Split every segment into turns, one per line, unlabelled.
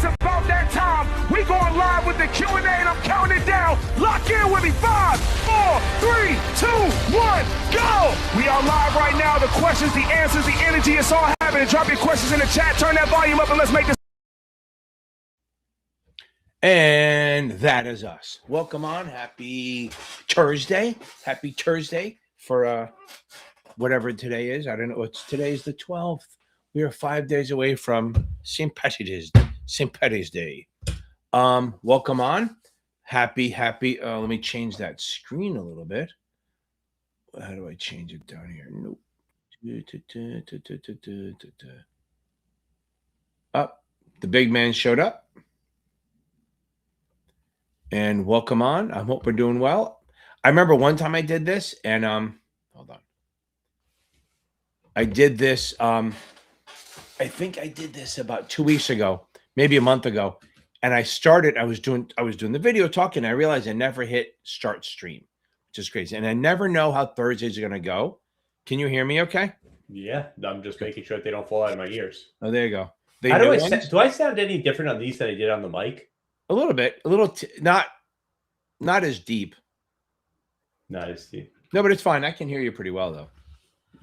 It's about that time. We going live with the Q&A, and I'm counting it down. Lock in with me. 5, 4, 3, 2, 1, go. We are live right now. The questions, the answers, the energy, it's all happening. Drop your questions in the chat. Turn that volume up, and let's make this.
And that is us. Welcome on. Happy Thursday. Happy Thursday for whatever today is. I don't know. Today's the 12th. We are 5 days away from St. Patty's Day. Welcome on. Happy. Let me change that screen a little bit. How do I change it down here? Nope. Up. The big man showed up. And welcome on. I hope we're doing well. I remember one time I did this, and hold on. I did this. I think I did this about 2 weeks ago, maybe a month ago. And I started. I was doing the video talking. I realized I never hit start stream, which is crazy. And I never know how Thursdays are gonna go. Can you hear me? Okay.
Yeah, I'm just making sure that they don't fall out of my ears.
Oh, there you go.
How do I sound any different on these than I did on the mic?
A little bit, not as deep.
Not as deep.
No, but it's fine. I can hear you pretty well, though.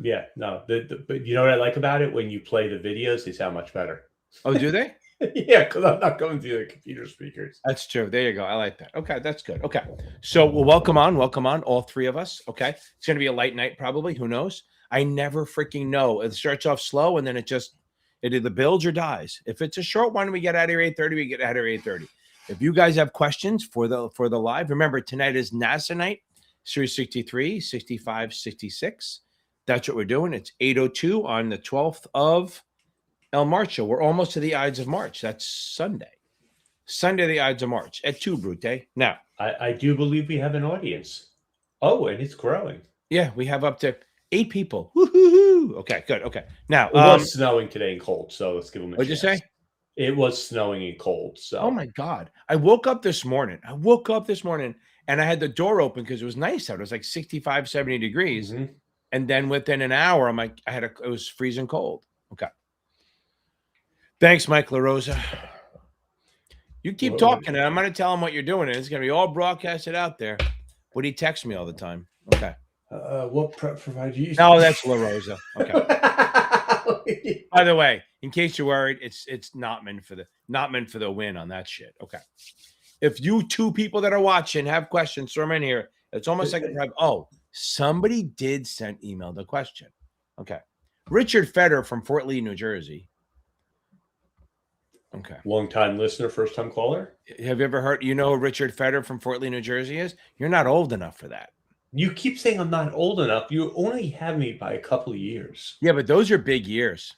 Yeah, no. But you know what I like about it? When you play the videos, they sound much better.
Oh, do they?
Yeah, because I'm not going through the computer speakers.
That's true. There you go. I like that. Okay, that's good. Okay, so well, welcome on, all three of us. Okay, it's going to be a light night, probably. Who knows? I never freaking know. It starts off slow, and then it either builds or dies. If it's a short one, we get out of here 8:30. We get out of here 8:30. If you guys have questions for the live, remember tonight is NASAA night, Series 63, 65, 66. That's what we're doing. It's 8:02 on the 12th of El Marcho. We're almost to the Ides of March. That's Sunday. Sunday, the Ides of March at 2, Brute. Now,
I do believe we have an audience. Oh, and it's growing.
Yeah, we have up to 8 people. Woo-hoo-hoo. Okay, good. Okay. Now,
it was snowing today and cold, so let's give them a
what'd
chance.
You say?
It was snowing and cold. So,
oh my God, I woke up this morning. And I had the door open because it was nice out. It was like 65, 70 degrees.
Mm-hmm.
And then within an hour, I'm like, it was freezing cold. Okay. Thanks, Mike LaRosa. You keep talking, and I'm going to tell him what you're doing, and it's going to be all broadcasted out there. But he texts me all the time. Okay.
What provider you?
No, that's LaRosa. Okay. By the way, in case you're worried, it's not meant for the win on that shit. Okay. If you 2 people that are watching have questions, throw them in here. It's almost like somebody did send email the question. Okay. Richard Feder from Fort Lee, New Jersey. Okay.
Long-time listener, first-time caller.
Have you ever heard? You know who Richard Feder from Fort Lee, New Jersey is? You're not old enough for that.
You keep saying I'm not old enough. You only have me by a couple of years.
Yeah, but those are big years.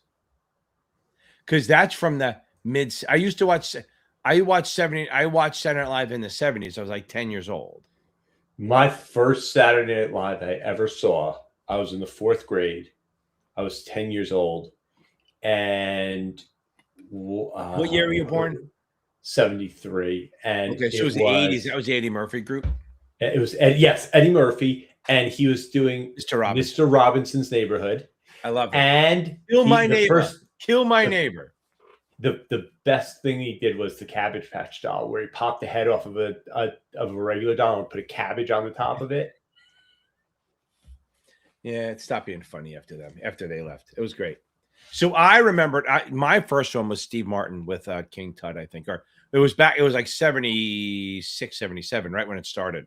Because that's from the mid. I watched Saturday Night Live in the 70s. I was like 10 years old.
My first Saturday Night Live I ever saw, I was in the 4th grade. I was 10 years old. And
what year were you born?
73. And
okay, so it was the 80s. That was the Eddie Murphy group.
It was Eddie Murphy, and he was doing Mr. Robinson's Neighborhood.
I love it.
And
Kill My Neighbor.
The best thing he did was the Cabbage Patch doll, where he popped the head off of a regular doll and put a cabbage on the top of it.
Yeah, it stopped being funny after they left. It was great. So I remembered my first one was Steve Martin with King Tut, I think, or it was like 76, 77, right when it started.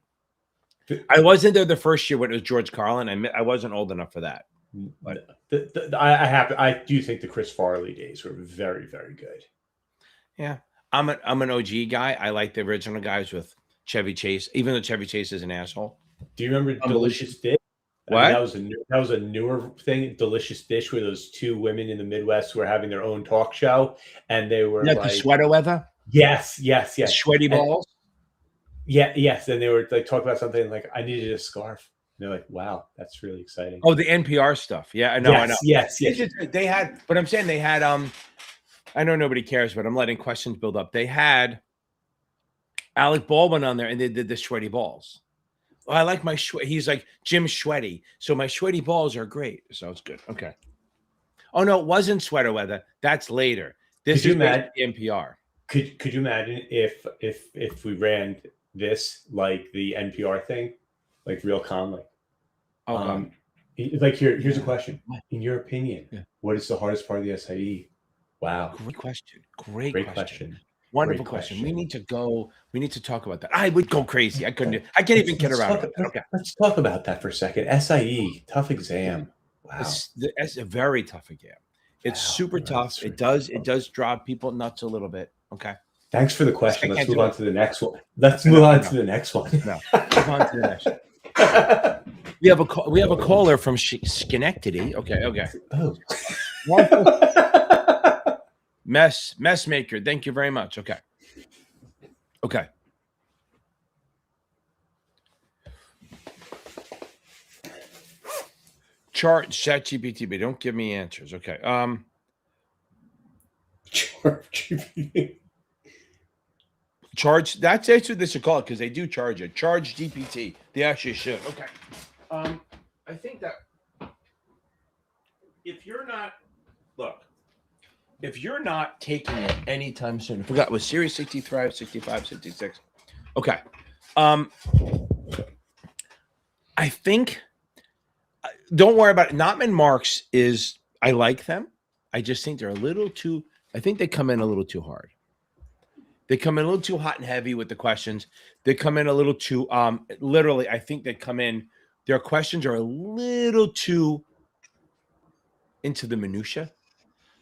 I wasn't there the first year when it was George Carlin. I wasn't old enough for that. But
I do think the Chris Farley days were very, very good.
Yeah, I'm an OG guy. I like the original guys with Chevy Chase, even though Chevy Chase is an asshole.
Do you remember Delicious Dish?
What?
I mean, that was a newer thing. Delicious Dish, where those 2 women in the Midwest were having their own talk show, and they were
like the sweater weather.
Yes.
Sweaty balls.
Yes, and they were like talking about something like, I needed a scarf. And they're like, wow, that's really exciting.
Oh, the NPR stuff. Yeah, I know.
Yes.
They had, but I'm saying they had. I know nobody cares, but I'm letting questions build up. They had Alec Baldwin on there, and they did the sweaty balls. Oh, I like my he's like Jim Sweaty, so my sweaty balls are great. So it's good. Okay. Oh no, it wasn't sweater weather. That's later. This is NPR.
Could you imagine if we ran this like the NPR thing, like real calm, like like here's a question. In your opinion, what is the hardest part of the SIE? Wow.
Great question. Great
Great
question.
question.
Wonderful
Great
question.
question.
We need to talk about that. I would go crazy. I can't even get around it. Okay.
Let's talk about that for a second. SIE, tough exam. Wow.
It's a very tough exam. It's super tough. It does drive people nuts a little bit. Okay.
Thanks for the question. Let's move on to the next one.
No.
Move on to the next one.
No. Move on to the next one. We have a caller from Schenectady. Okay.
Oh.
Mess maker. Thank you very much. Okay. ChatGPT, but don't give me answers. Okay. Charge. That's what they should call it because they do charge it. Charge GPT. They actually should. Okay. I think that if you're not taking it anytime soon, I forgot, it was Series 65, 65, 66. Okay. I think, don't worry about it. Notman Marks I like them. I just think they're a little too, I think they come in a little too hard. They come in a little too hot and heavy with the questions. They come in a little too, literally, I think they come in, their questions are a little too into the minutia.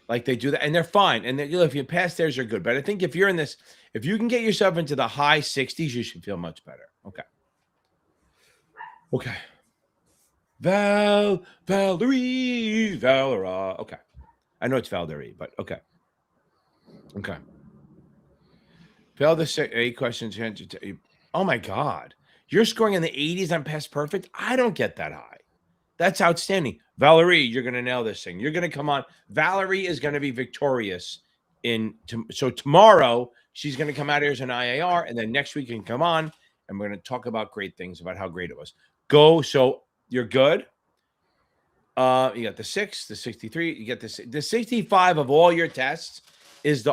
Like they do that, and they're fine. And if you pass theirs, you're good. But I think if you're in this, if you can get yourself into the high 60s, you should feel much better. Okay. Valerie, Valera. Okay. I know it's Valerie, but okay. Fail the 8 questions. Oh my God. You're scoring in the 80s on past perfect? I don't get that high. That's outstanding. Valerie, you're going to nail this thing. You're going to come on. Valerie is going to be victorious so tomorrow she's going to come out here as an IAR, and then next week you can come on and we're going to talk about great things about how great it was. Go. So you're good. You got the 6, the 63, you get the 65 of all your tests is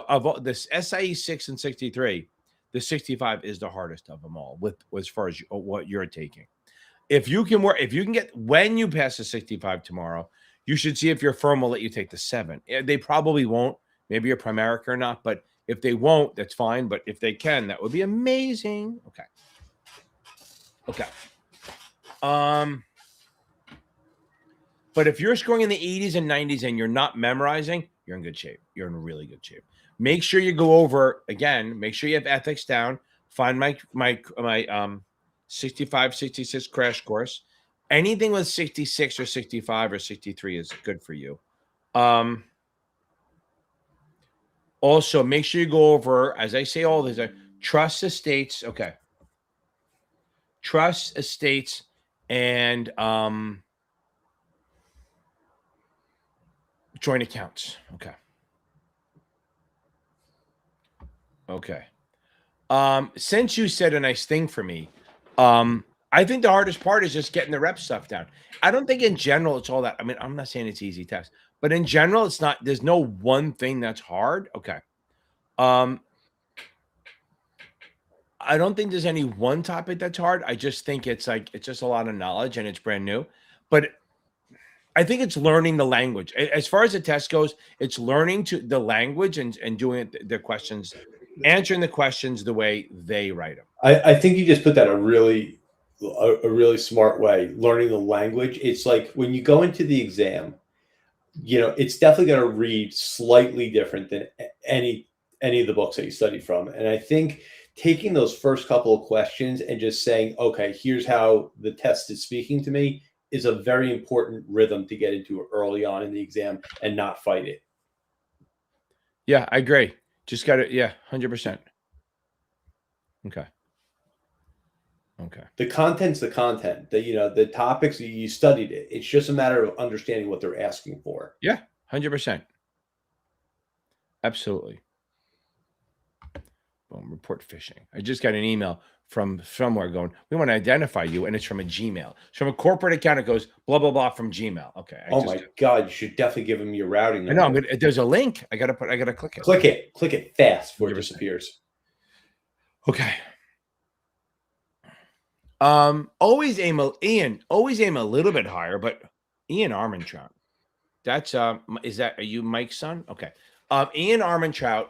this SIE 6 and 63. The 65 is the hardest of them all as far as what you're taking. If you can get, when you pass the 65 tomorrow, you should see if your firm will let you take the 7. They probably won't. Maybe you're Primerica or not, but if they won't, that's fine. But if they can, that would be amazing. Okay. But if you're scoring in the 80s and 90s and you're not memorizing, you're in good shape. You're in really good shape. Make sure you go over again. Make sure you have ethics down. Find my 65, 66 crash course. Anything with 66 or 65 or 63 is good for you. Also, make sure you go over, as I say all this, trust estates. Okay. Trust estates and joint accounts. Okay. Since you said a nice thing for me, I think the hardest part is just getting the rep stuff down. I don't think in general it's all that. I mean, I'm not saying it's easy test, but in general, it's not. There's no one thing that's hard. Okay. I don't think there's any one topic that's hard. I just think it's just a lot of knowledge and it's brand new. But I think it's learning the language. As far as the test goes, it's learning the language and doing the questions, answering the questions the way they write them.
I think you just put that a really smart way. Learning the language. It's like when you go into the exam, it's definitely going to read slightly different than any of the books that you study from. And I think taking those first couple of questions and just saying, okay, here's how the test is speaking to me, is a very important rhythm to get into early on in the exam and not fight it.
Yeah, I agree. Just got it. Yeah, 100%. Okay.
The content's the content. The topics, you studied it. It's just a matter of understanding what they're asking for.
Yeah, 100%. Absolutely. Boom, report phishing. I just got an email from somewhere going, we want to identify you, and it's from a Gmail. It's from a corporate account. It goes blah blah blah from Gmail. Okay.
Oh my God! You should definitely give them your routing
I
number.
know. There's a link. I gotta click it.
Click it fast before it disappears.
Okay. Always aim a little bit higher, but Ian Armantrout. That's are you Mike's son? Okay. Ian Armantrout.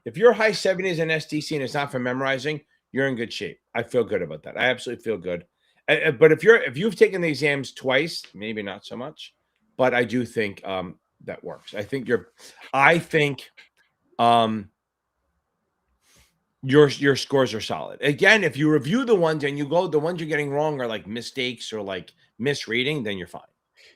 If you're high 70s in SDC and it's not for memorizing, you're in good shape. I feel good about that. I absolutely feel good. But if you've taken the exams twice, maybe not so much. But I do think that works. I think your scores are solid. Again, if you review the ones and the ones you're getting wrong are like mistakes or like misreading, then you're fine.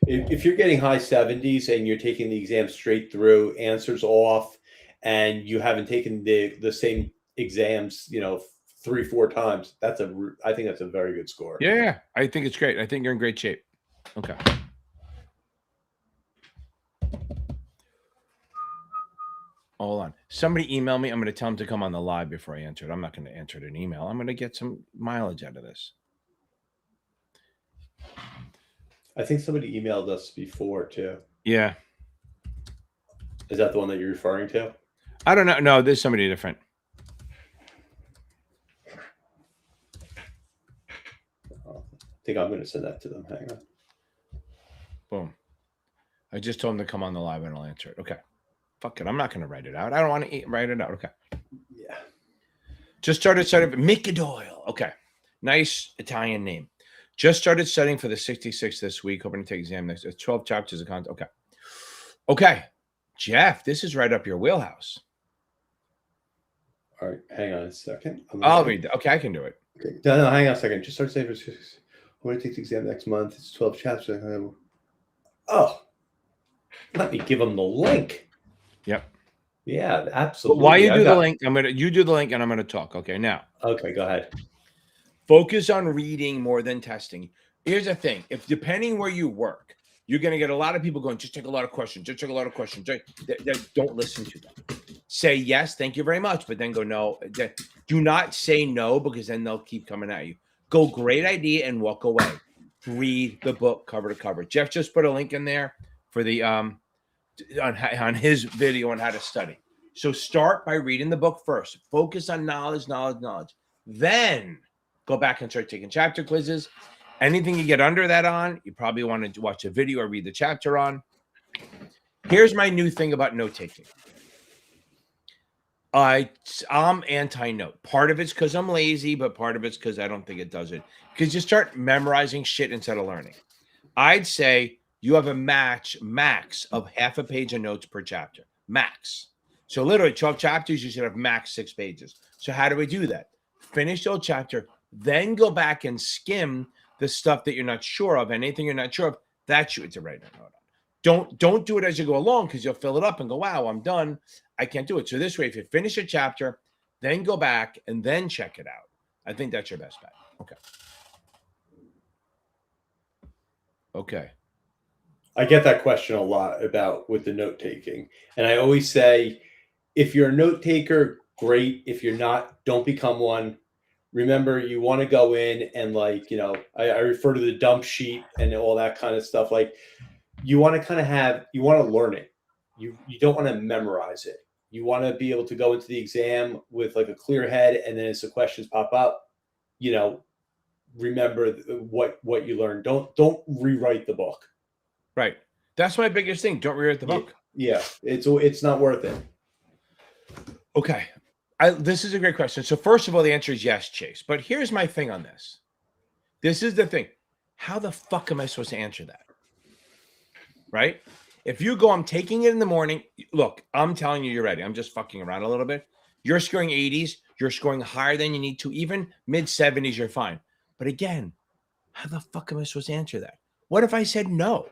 If you're getting high 70s and you're taking the exam straight through, answers off, and you haven't taken the same exams, 3-4 times, I think that's a very good score.
Yeah, I think it's great. I think you're in great shape. Okay. Hold on. Somebody email me. I'm going to tell them to come on the live before I answer it. I'm not going to answer it in email. I'm going to get some mileage out of this.
I think somebody emailed us before too.
Yeah.
Is that the one that you're referring to?
I don't know. No, there's somebody different.
I think I'm going to send that to them. Hang on.
Boom. I just told them to come on the live and I'll answer it. Okay. Fuck it. I'm not going to write it out. I don't want to write it out. Okay.
Yeah.
Just started studying. Mickey Doyle. Okay. Nice Italian name. Just started studying for the 66 this week. Hoping to take exam next. 12 chapters of content. Okay. Okay. Jeff, this is right up your wheelhouse.
All right. Hang on a second.
I'll read that. Okay. I can do it.
Okay. No, hang on a second. Just started studying for 66. I'm going to take the exam next month. It's 12 chapters. Oh. Let me give them the link.
Yep.
Yeah, absolutely.
But while you do the link, you do the link and I'm going to talk. Okay. Now.
Okay, go ahead.
Focus on reading more than testing. Here's the thing. If depending where you work, you're going to get a lot of people going, just take a lot of questions. Just take a lot of questions. Don't listen to them. Say yes, thank you very much. But then go no. Do not say no because then they'll keep coming at you. Go great idea and walk away. Read the book cover to cover. Jeff just put a link in there for the on his video on how to study. So start by reading the book first. Focus on knowledge. Then go back and start taking chapter quizzes. Anything you get under that on, you probably want to watch a video or read the chapter on. Here's my new thing about note-taking. I'm anti-note. Part of it's because I'm lazy, but part of it's because I don't think it does it. Because you start memorizing shit instead of learning. I'd say you have a max of half a page of notes per chapter. Max. So literally 12 chapters, you should have max 6 pages. So how do we do that? Finish the whole chapter, then go back and skim the stuff that you're not sure of. Anything you're not sure of, that's you to write a note on. Don't do it as you go along because you'll fill it up and go, wow, I'm done. I can't do it. So this way, if you finish a chapter, then go back and then check it out. I think that's your best bet. Okay.
I get that question a lot about with the note taking. And I always say, if you're a note taker, great. If you're not, don't become one. Remember, you want to go in and I refer to the dump sheet and all that kind of stuff. Like you want to you want to learn it. You don't want to memorize it. You want to be able to go into the exam with like a clear head. And then as the questions pop up, remember what you learned. Don't rewrite the book.
Right. That's my biggest thing. Don't rewrite the book.
Yeah. It's not worth it.
Okay. This is a great question. So first of all, the answer is yes, Chase. But here's my thing on this. This is the thing. How the fuck am I supposed to answer that? Right? If you go, I'm taking it in the morning. Look, I'm telling you, you're ready. I'm just fucking around a little bit. You're scoring 80s. You're scoring higher than you need to. Even mid 70s, you're fine. But again, how the fuck am I supposed to answer that? What if I said no?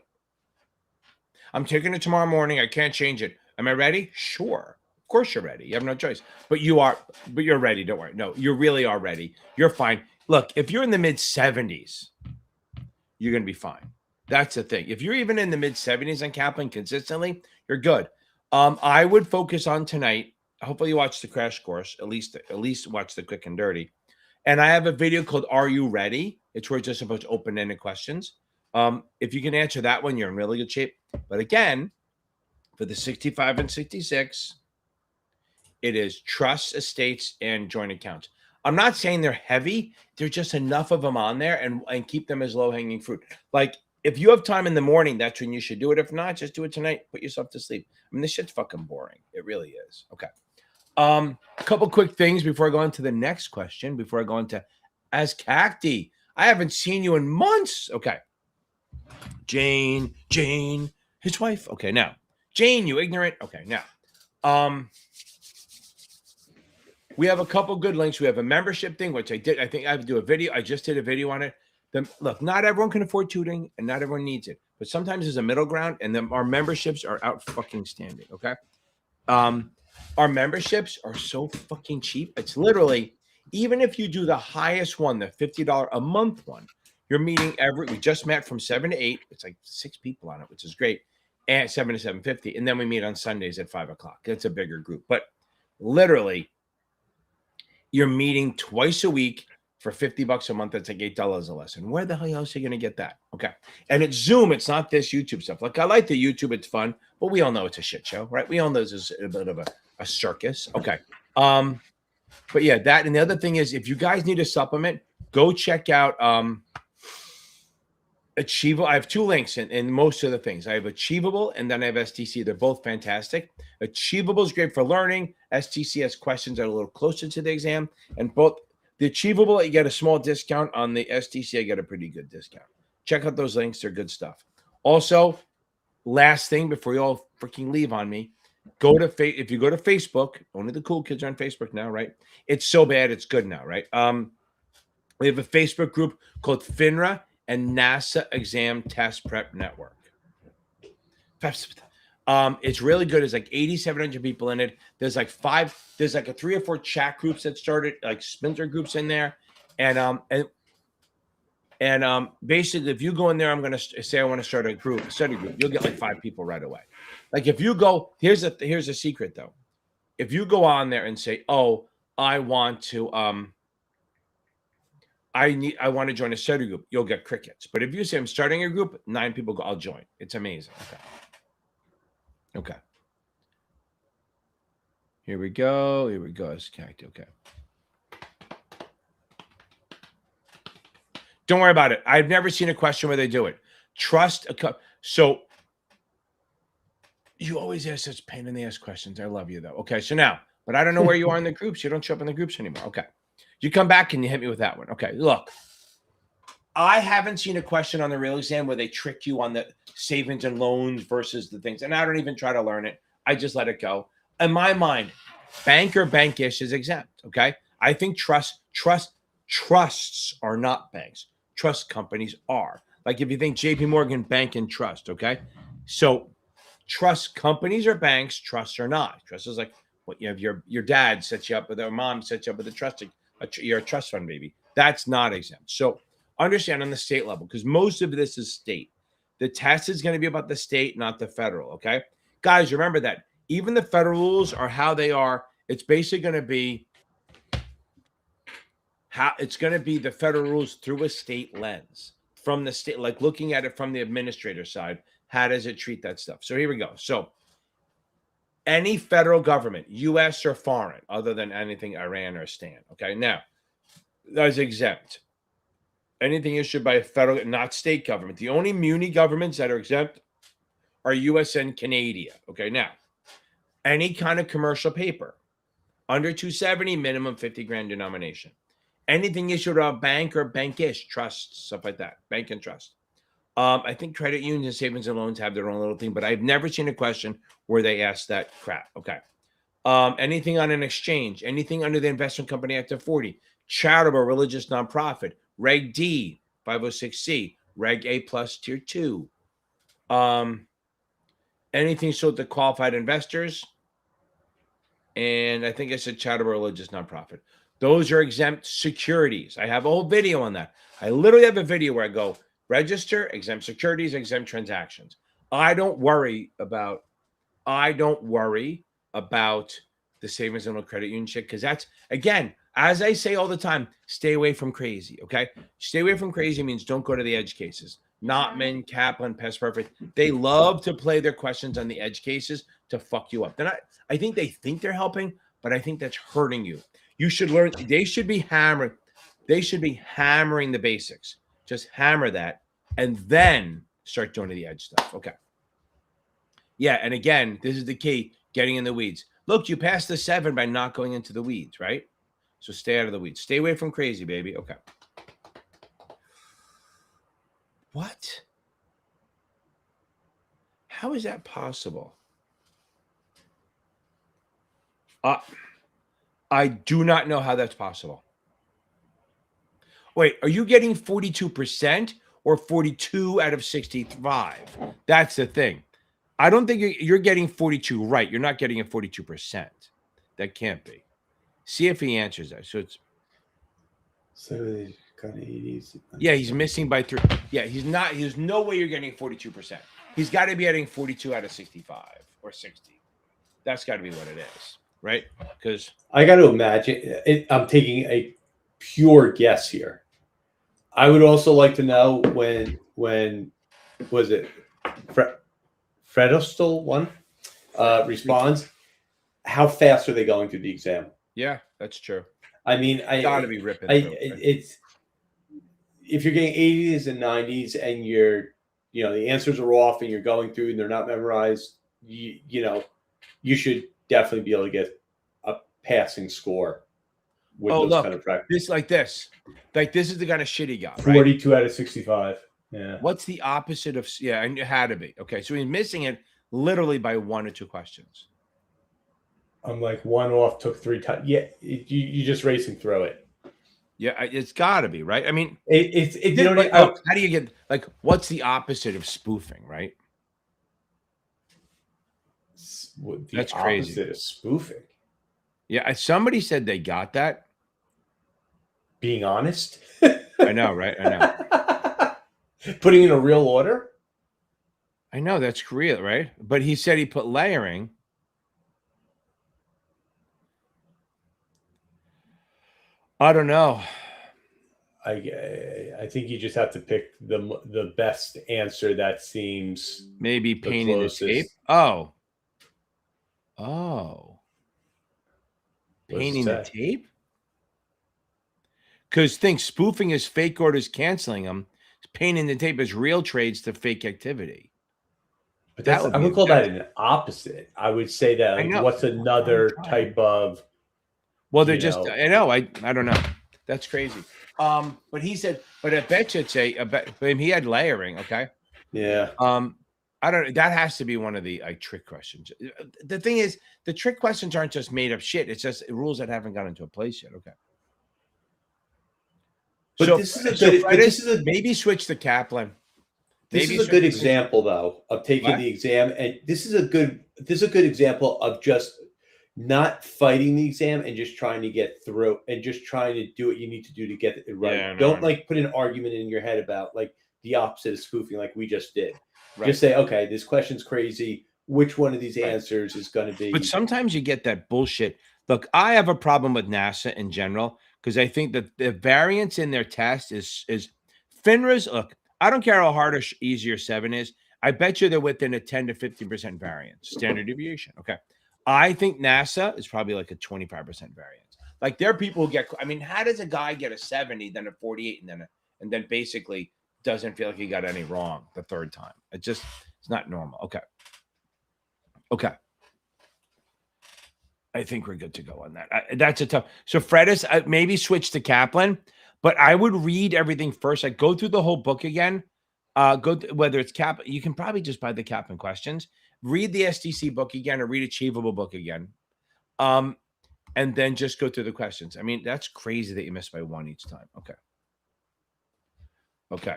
I'm taking it tomorrow morning. I can't change it. Am I ready? Sure. Of course you're ready. You have no choice. But you're ready. Don't worry. No, you really are ready. You're fine. Look, if you're in the mid 70s, you're going to be fine. That's the thing. If you're even in the mid 70s and Kaplan consistently, you're good. I would focus on tonight hopefully you watch the crash course, at least watch the quick and dirty. And I have a video called Are You Ready? It's where it's just a bunch of open-ended questions. If you can answer that one, you're in really good shape. But again, for the 65 and 66, it is trusts, estates, and joint accounts. I'm not saying they're heavy. There's just enough of them on there and keep them as low-hanging fruit. Like, if you have time in the morning, that's when you should do it. If not, just do it tonight. Put yourself to sleep. I mean, this shit's fucking boring. It really is. Okay. A couple quick things before I go on to the next question, before I go into As Cacti. I haven't seen you in months. Okay. Jane, his wife. Okay, now. Jane, you ignorant. Okay, now. We have a couple good links. We have a membership thing, which I did. I think I have to do a video. I just did a video on it. Look, not everyone can afford tutoring and not everyone needs it. But sometimes there's a middle ground, and then our memberships are out fucking standing. Okay. Our memberships are so fucking cheap. It's literally, even if you do the highest one, the $50 a month one, you're meeting we just met from 7 to 8. It's like 6 people on it, which is great. And 7 to 7:50. And then we meet on Sundays at 5 o'clock. It's a bigger group. But literally, you're meeting twice a week for $50 a month. That's like $8 a lesson. Where the hell else are you going to get that? Okay. And it's Zoom. It's not this YouTube stuff. Like, I like the YouTube. It's fun. But we all know it's a shit show, right? We all know this is a bit of a circus. Okay. But yeah, that. And the other thing is, if you guys need a supplement, go check out Achievable. I have 2 links in most of the things. I have Achievable and then I have STC. They're both fantastic. Achievable is great for learning. STC has questions that are a little closer to the exam. And both the Achievable, you get a small discount. On the STC, I get a pretty good discount. Check out those links. They're good stuff. Also, last thing before you all freaking leave on me, if you go to Facebook, only the cool kids are on Facebook now, right? It's so bad, it's good now, right? We have a Facebook group called FINRA and NASA Exam Test Prep Network. It's really good. It's like 8,700 people in it. There's like 3 or 4 chat groups that started, like splinter groups in there. And basically, if you go in there, I'm going to say I want to start a study group. You'll get like 5 people right away. Like, if you go, here's a secret though. If you go on there and say, "Oh, I want to I want to join a study group," you'll get crickets. But if you say I'm starting a group, 9 people go, "I'll join." It's amazing. Okay. Here we go. Okay. Don't worry about it. I've never seen a question where they do it. So you always ask such pain in the ass questions. I love you though. Okay. So now, but I don't know where you are in the groups. You don't show up in the groups anymore. Okay. You come back and you hit me with that one. Okay. Look, I haven't seen a question on the real exam where they trick you on the savings and loans versus the things. And I don't even try to learn it. I just let it go. In my mind, bank or bankish is exempt. Okay. I think trusts are not banks. Trust companies are. Like, if you think JP Morgan, bank and trust. Okay. So trust companies are banks. Trusts are not. Trust is like what you have. Your dad sets you up with, or mom sets you up with a trust. You're a trust fund baby. That's not exempt. So understand on the state level, because most of this is state. The test is going to be about the state, not the federal. Okay, guys, remember that. Even the federal rules are how they are. It's basically going to be the federal rules through a state lens, from the state, like looking at it from the administrator side. How does it treat that stuff? So here we go. So any federal government, U.S. or foreign, other than anything Iran or Stan. Okay, now that's exempt. Anything issued by a federal, not state government. The only muni governments that are exempt are U.S. and Canada. Okay, now any kind of commercial paper under 270, minimum 50 grand denomination. Anything issued by a bank or bankish, trusts, stuff like that, bank and trust. I think credit unions and savings and loans have their own little thing, but I've never seen a question where they ask that crap. Okay. Anything on an exchange, anything under the Investment Company Act of 40, charitable, religious, nonprofit, Reg D, 506C, Reg A plus Tier 2. Anything sold to qualified investors. And I think I said charitable, religious, nonprofit. Those are exempt securities. I have a whole video on that. I literally have a video where I go, register, exempt securities, exempt transactions. I don't worry about the savings and credit union shit, because that's, again, as I say all the time, stay away from crazy. Okay, stay away from crazy means don't go to the edge cases. Notman, Kaplan, Pest Perfect. They love to play their questions on the edge cases to fuck you up. They're not. I think they're helping, but I think that's hurting you. You should learn. They should be hammering. They should be hammering the basics. Just hammer that, and then start doing the edge stuff. Okay. Yeah, and again, this is the key: getting in the weeds. Look, you passed the 7 by not going into the weeds, right? So stay out of the weeds. Stay away from crazy, baby. Okay. What? How is that possible? I do not know how that's possible. Wait, are you getting 42% or 42 out of 65? That's the thing. I don't think you're getting 42 right. You're not getting a 42%. That can't be. See if he answers that. So it's.
So they got 80s.
Yeah, he's missing by 3. Yeah, he's not. There's no way you're getting 42%. He's got to be getting 42 out of 65 or 60. That's got to be what it is, right? Because
I got to imagine. I'm taking a pure guess here. I would also like to know when was it Fredostel one responds. How fast are they going through the exam?
Yeah, that's true.
I mean, I
got to be ripping.
It's if you're getting 80s and 90s and the answers are off and you're going through and they're not memorized, you should definitely be able to get a passing score with those kind of practice.
Like this is the kind of shit he got.
42 out of 65. Yeah.
What's the opposite of? Yeah, and it had to be. Okay, so he's missing it literally by 1 or 2 questions.
I'm like 1 off, took 3 times. Yeah, you're just racing through it.
Yeah, it's got to be, right? I mean,
how
do you get, like, what's the opposite of spoofing, right?
That's crazy. Opposite of spoofing.
Yeah, somebody said they got that.
Being honest.
I know, right? I know.
Putting in a real order.
I know, that's real, right? But he said he put layering. I don't know.
I think you just have to pick the best answer that seems
maybe painting the tape. Oh. Painting the tape? Because spoofing is fake orders canceling them. Painting the tape is real trades to fake activity.
But I would call that an opposite. I would say that what's another type of.
Well, they're just. I know. I don't know. That's crazy. But he said. But I bet you he had layering. Okay.
Yeah.
I don't. That has to be one of the trick questions. The thing is, the trick questions aren't just made up shit. It's just rules that haven't gotten into a place yet. Okay. But maybe switch to Kaplan.
This is a good example, though, of taking the exam, and this is a good example of just not fighting the exam and just trying to get through and just trying to do what you need to do to get it right. Yeah, Don't put an argument in your head about the opposite of spoofing, like we just did. Right. Just say, okay, this question's crazy. Which one of these answers is going to be?
But sometimes you get that bullshit. Look, I have a problem with NASA in general because I think that the variance in their test is FINRA's. Look, I don't care how hard or easy your 7 is. I bet you they're within a 10 to 15% variance, standard deviation. Okay. I think NASA is probably like a 25% variance. Like there are people who get, I mean, how does a guy get a 70, then a 48, and then basically doesn't feel like he got any wrong the third time? It's not normal. Okay. Okay. I think we're good to go on that. That's a tough. So Fredis, maybe switch to Kaplan, but I would read everything first. Like go through the whole book again. Whether it's Kaplan, you can probably just buy the Kaplan questions. Read the SDC book again or read Achievable book again. And then just go through the questions. I mean, that's crazy that you missed by 1 each time. Okay. Okay.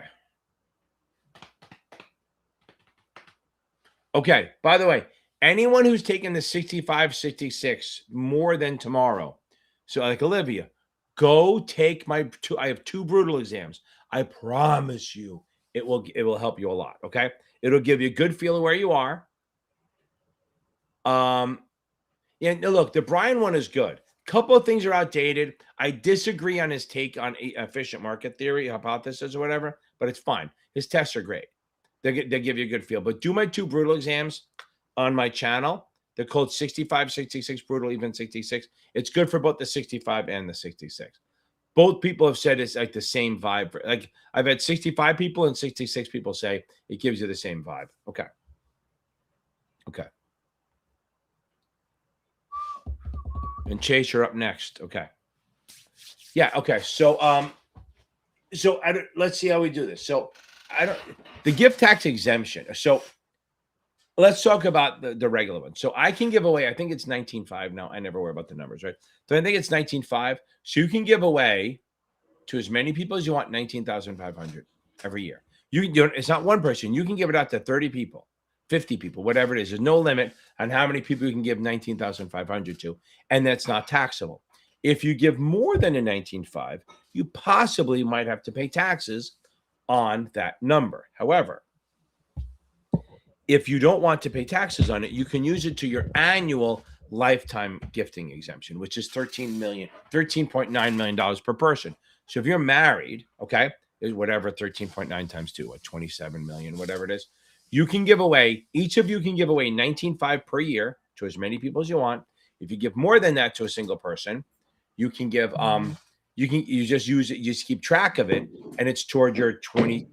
Okay. By the way, anyone who's taken the 65, 66 more than tomorrow, so like Olivia, go take my two. I have 2 brutal exams. I promise you, it will help you a lot. Okay, it'll give you a good feel of where you are. Yeah, no, look, the Brian one is good. Couple of things are outdated. I disagree on his take on efficient market theory, hypothesis, or whatever, but it's fine. His tests are great. They give you a good feel. But do my 2 brutal exams on my channel. They're called 65, 66, brutal, even 66. It's good for both the 65 and the 66. Both people have said it's like the same vibe. Like I've had 65 people and 66 people say it gives you the same vibe. Okay. Okay. And Chase, you're up next. Okay. Yeah. Okay. So, let's see how we do this. So, the gift tax exemption. So, let's talk about the regular one. So, I can give away. I think it's 19.5 now. I never worry about the numbers, right? So, I think it's 19.5. So, you can give away to as many people as you want 19,500 every year. It's not one person. You can give it out to 30 people. 50 people, whatever it is. There's no limit on how many people you can give 19,500 to, and that's not taxable. If you give more than a 19.5, you possibly might have to pay taxes on that number. However, if you don't want to pay taxes on it, you can use it to your annual lifetime gifting exemption, which is $13.9 million per person. So if you're married, okay, is whatever 13.9 times 2, what, 27 million, whatever it is. You can give away, each of you can give away 19.5 per year to as many people as you want. If you give more than that to a single person, you can give, you just use it, you just keep track of it, and it's toward your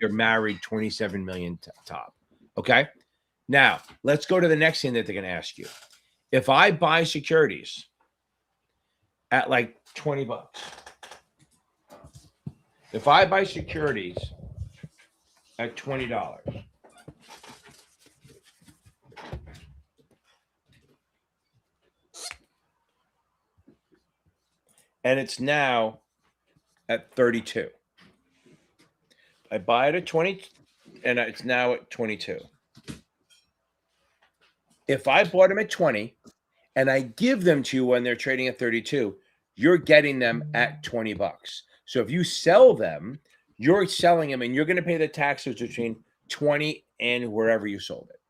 married 27 million top. Okay. Now let's go to the next thing that they're going to ask you. If I buy securities at like $20, if I buy securities at $20, and it's now at 32. I buy it at 20, and it's now at 22. If I bought them at 20, and I give them to you when they're trading at 32, you're getting them at $20. So if you sell them, you're selling them, and you're going to pay the taxes between 20 and wherever you sold it,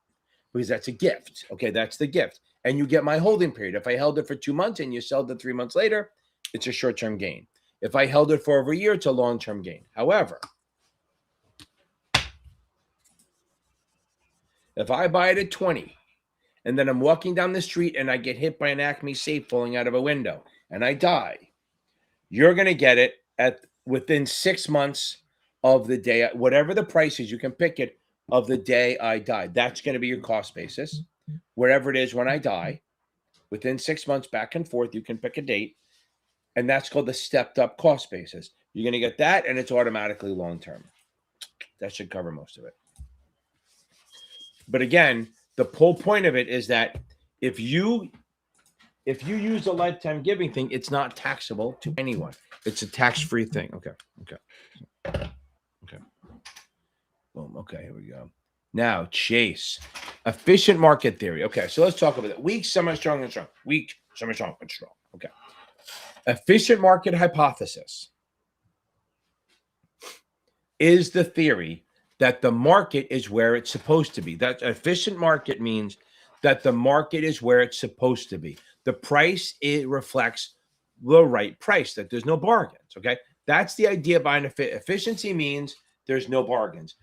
because that's a gift. Okay, that's the gift, and you get my holding period. If I held it for 2 months and you sold it 3 months later, it's a short-term gain. If I held it for over a year, it's a long-term gain. However, if I buy it at 20 and then I'm walking down the street and I get hit by an Acme safe falling out of a window and I die, you're going to get it at within 6 months of the day, whatever the price is, you can pick it of the day I died. That's going to be your cost basis. Wherever it is when I die, within 6 months back and forth, you can pick a date. And that's called the stepped up cost basis. You're going to get that, and it's automatically long-term. That should cover most of it. But again, the whole point of it is that if you use the lifetime giving thing, it's not taxable to anyone. It's a tax-free thing. Okay. Boom. Okay, here we go. Now, Chase. Efficient market theory. Okay, so let's talk about that. Weak, semi-strong, and strong. Weak, semi-strong, and strong. Okay. Efficient market hypothesis is the theory that the market is where it's supposed to be. That efficient market means that the market is where it's supposed to be. The price, it reflects the right price, that there's no bargains, okay? That's the idea behind efficiency. Means there's no bargains.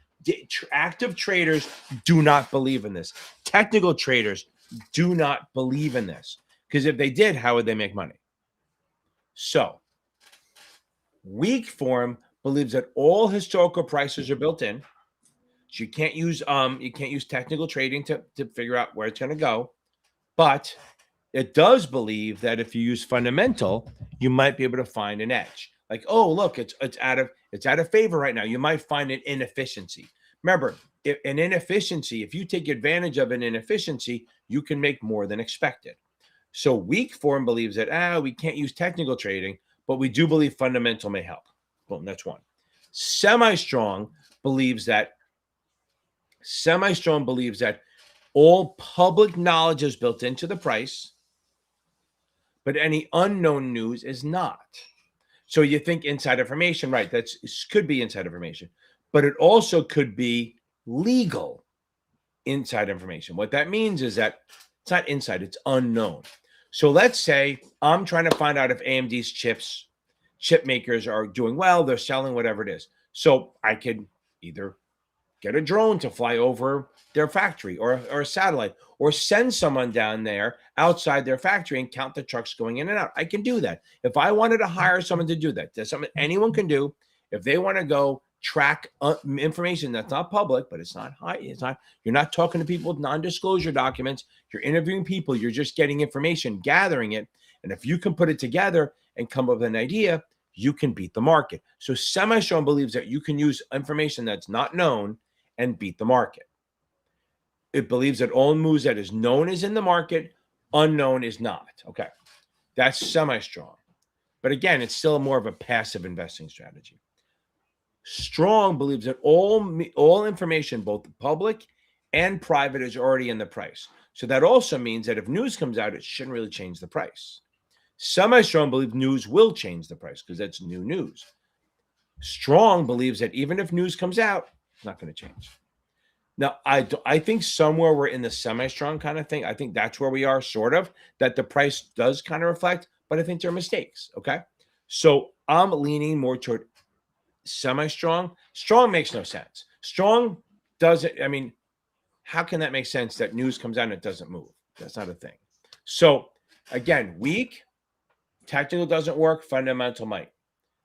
Active traders do not believe in this. Technical traders do not believe in this, because if they did, how would they make money? So, weak form believes that all historical prices are built in. So you can't use technical trading to figure out where it's going to go. But it does believe that if you use fundamental, you might be able to find an edge. Like, oh, look, it's out of favor right now. You might find an inefficiency. Remember, an inefficiency, if you take advantage of an inefficiency, you can make more than expected. So weak form believes that, we can't use technical trading, but we do believe fundamental may help. Boom, that's one. Semi-strong believes that all public knowledge is built into the price, but any unknown news is not. So you think inside information, right? That could be inside information, but it also could be legal inside information. What that means is that it's not inside, it's unknown. So let's say I'm trying to find out if AMD's chip makers are doing well, they're selling whatever it is. So I could either get a drone to fly over their factory or a satellite, or send someone down there outside their factory and count the trucks going in and out. I can do that. If I wanted to hire someone to do that, that's something anyone can do. If they want to go track information that's not public, but it's not high, you're not talking to people with non-disclosure documents, you're interviewing people, you're just getting information, gathering it. And if you can put it together and come up with an idea, you can beat the market. So Semi-Strong believes that you can use information that's not known and beat the market. It believes that all news that is known is in the market, unknown is not. Okay. That's Semi-Strong. But again, it's still more of a passive investing strategy. Strong believes that all information, both public and private, is already in the price. So that also means that if news comes out, it shouldn't really change the price. Semi-Strong believes news will change the price because that's new news. Strong believes that even if news comes out, it's not going to change. Now, I think somewhere we're in the Semi-Strong kind of thing. I think that's where we are, sort of, that the price does kind of reflect, but I think there are mistakes. Okay. So I'm leaning more toward Semi-Strong. Strong makes no sense. Strong doesn't, I mean, how can that make sense that news comes out and it doesn't move? That's not a thing. So again, weak, technical doesn't work, fundamental might.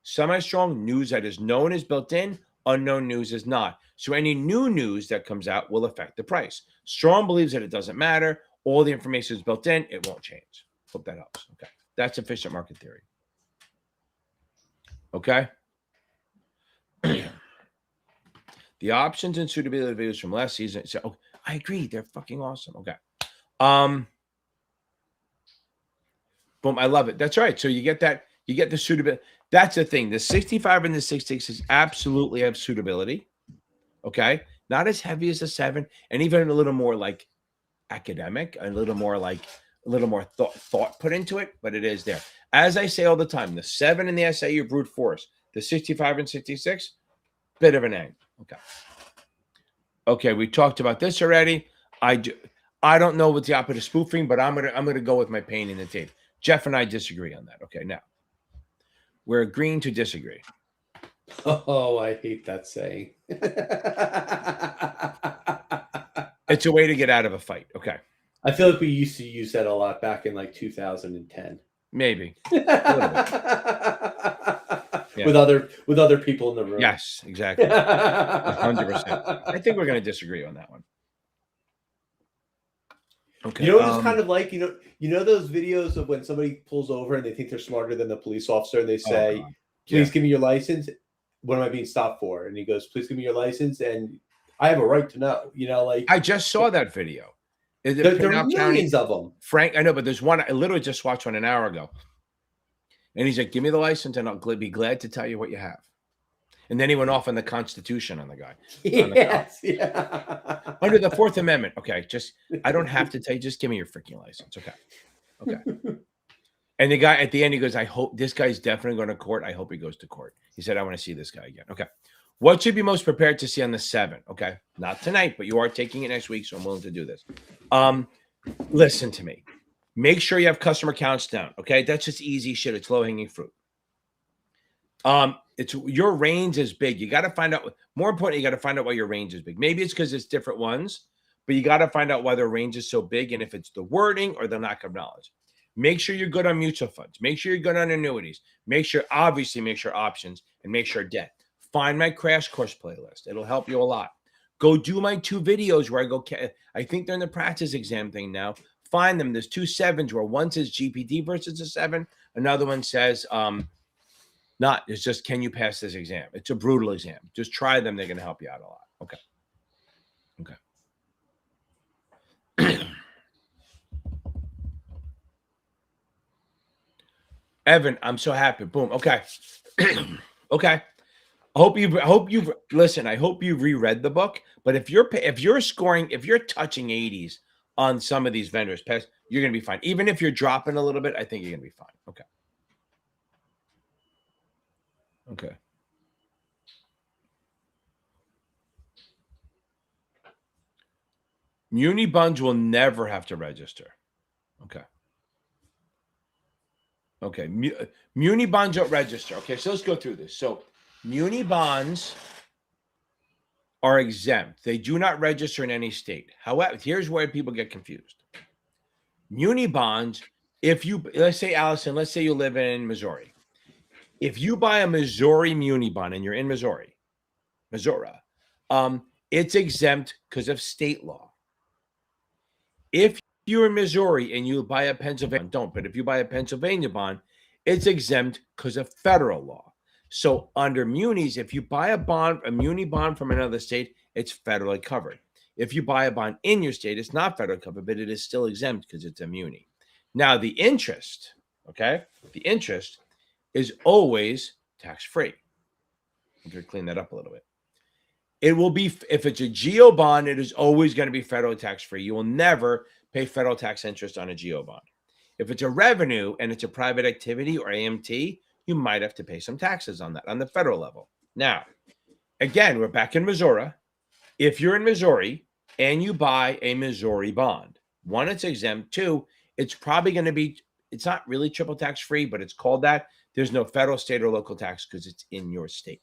Semi-Strong, news that is known is built in, unknown news is not. So any new news that comes out will affect the price. Strong believes that it doesn't matter. All the information is built in. It won't change. Hope that helps. Okay. That's efficient market theory. Okay. The options and suitability videos from last season. So oh, I agree. They're fucking awesome. Okay. Boom. I love it. That's right. So you get that. You get the suitability. That's the thing. The 65 and the 66 absolutely have suitability. Okay. Not as heavy as the 7, and even a little more like academic, a little more thought put into it, but it is there. As I say all the time, the 7 and the SAE are brute force. The 65 and 66, bit of an egg. Okay. Okay. We talked about this already. I don't know what's the opposite of spoofing, but I'm gonna go with my pain in the tape. Jeff and I disagree on that. Okay. Now we're agreeing to disagree.
Oh, I hate that saying.
It's a way to get out of a fight. Okay.
I feel like we used to use that a lot back in like 2010.
Maybe.
Yeah. With other people in the room.
Yes, exactly. 100%. I think we're going to disagree on that one. Okay.
You know what it's kind of like? You know those videos of when somebody pulls over and they think they're smarter than the police officer and they say, please give me your license. What am I being stopped for? And he goes, please give me your license. And I have a right to know, like
I just saw that video.
There are millions of them.
Frank, I know, but there's one, I literally just watched one an hour ago. And he's like, give me the license and I'll be glad to tell you what you have. And then he went off on the Constitution on the guy.
Yes, yeah.
Under the 4th Amendment. Okay, I don't have to tell you, just give me your freaking license. Okay. And the guy at the end, he goes, I hope this guy's definitely going to court. I hope he goes to court. He said, I want to see this guy again. Okay. What should you be most prepared to see on the 7? Okay. Not tonight, but you are taking it next week. So I'm willing to do this. Listen to me. Make sure you have customer counts down. Okay. That's just easy shit. It's low hanging fruit. It's your range is big. You got to find out, more important, you got to find out why your range is big. Maybe it's because it's different ones, but you got to find out why their range is so big. And if it's the wording or the lack of knowledge. Make sure you're good on mutual funds. Make sure you're good on annuities. Make sure options, and make sure debt. Find my crash course playlist. It'll help you a lot. Go do my 2 videos where I think they're in the practice exam thing now. Find them. There's 2 7s where one says GPD versus a 7. Another one says, it's just, can you pass this exam? It's a brutal exam. Just try them. They're going to help you out a lot. Okay. Evan, I'm so happy. Boom. Okay. Okay. I hope you've listen. I hope you've reread the book. But if you're touching 80s on some of these vendors, you're gonna be fine. Even if you're dropping a little bit, I think you're gonna be fine. Okay. Okay. Muni bunds will never have to register. Okay. Okay. Muni bonds don't register. Okay, so let's go through this. So muni bonds are exempt. They do not register in any state. However, here's where people get confused. Muni bonds, if you, let's say, Allison, let's say you live in Missouri. If you buy a Missouri muni bond and you're in Missouri, it's exempt because of state law. If you're in Missouri and you buy a Pennsylvania, don't, but if you buy a Pennsylvania bond, it's exempt because of federal law. So under munis, if you buy a muni bond from another state, it's federally covered. If you buy a bond in your state, it's not federally covered, but it is still exempt because it's a muni. Now, the interest, okay, the interest is always tax-free. I'm going to clean that up a little bit. It will be, if it's a GO bond, it is always going to be federal tax-free. You will never pay federal tax interest on a GO bond. If it's a revenue and it's a private activity or AMT, you might have to pay some taxes on that on the federal level. Now, again, we're back in Missouri. If you're in Missouri and you buy a Missouri bond, one, it's exempt. Two, it's probably going to be, it's not really triple tax-free, but it's called that. There's no federal, state, or local tax because it's in your state.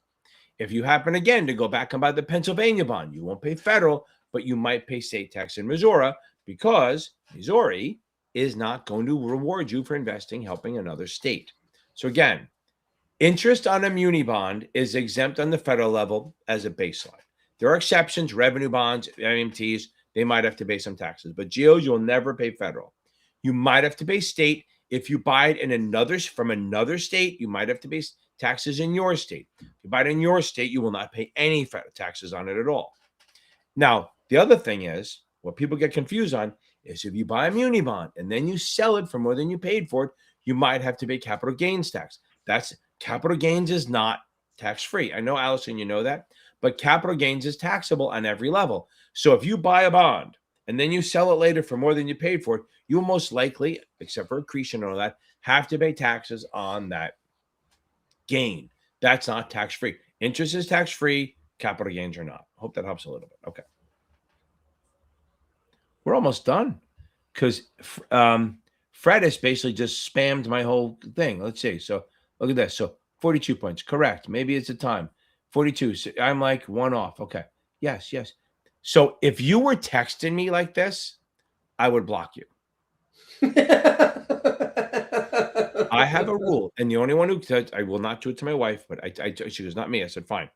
If you happen again to go back and buy the Pennsylvania bond, you won't pay federal, but you might pay state tax in Missouri because Missouri is not going to reward you for investing, helping another state. So again, interest on a muni bond is exempt on the federal level as a baseline. There are exceptions, revenue bonds, AMTs, they might have to pay some taxes, but GOs, you'll never pay federal. You might have to pay state. If you buy it from another state, you might have to pay taxes in your state. If you buy it in your state, you will not pay any federal taxes on it at all. Now, the other thing is, what people get confused on is if you buy a muni bond and then you sell it for more than you paid for it, you might have to pay capital gains tax. Capital gains is not tax-free. I know, Allison, you know that, but capital gains is taxable on every level. So if you buy a bond and then you sell it later for more than you paid for it, you'll most likely, except for accretion and all that, have to pay taxes on that gain. That's not tax-free. Interest is tax-free. Capital gains are not. Hope that helps a little bit. Okay. We're almost done because Fred has basically just spammed my whole thing. Let's see. So look at this. So 42 points. Correct. Maybe it's a time. 42. So I'm like one off. Okay. Yes. So if you were texting me like this, I would block you. I have a rule, and the only one who said I will not do it to my wife, but she goes, not me. I said, fine.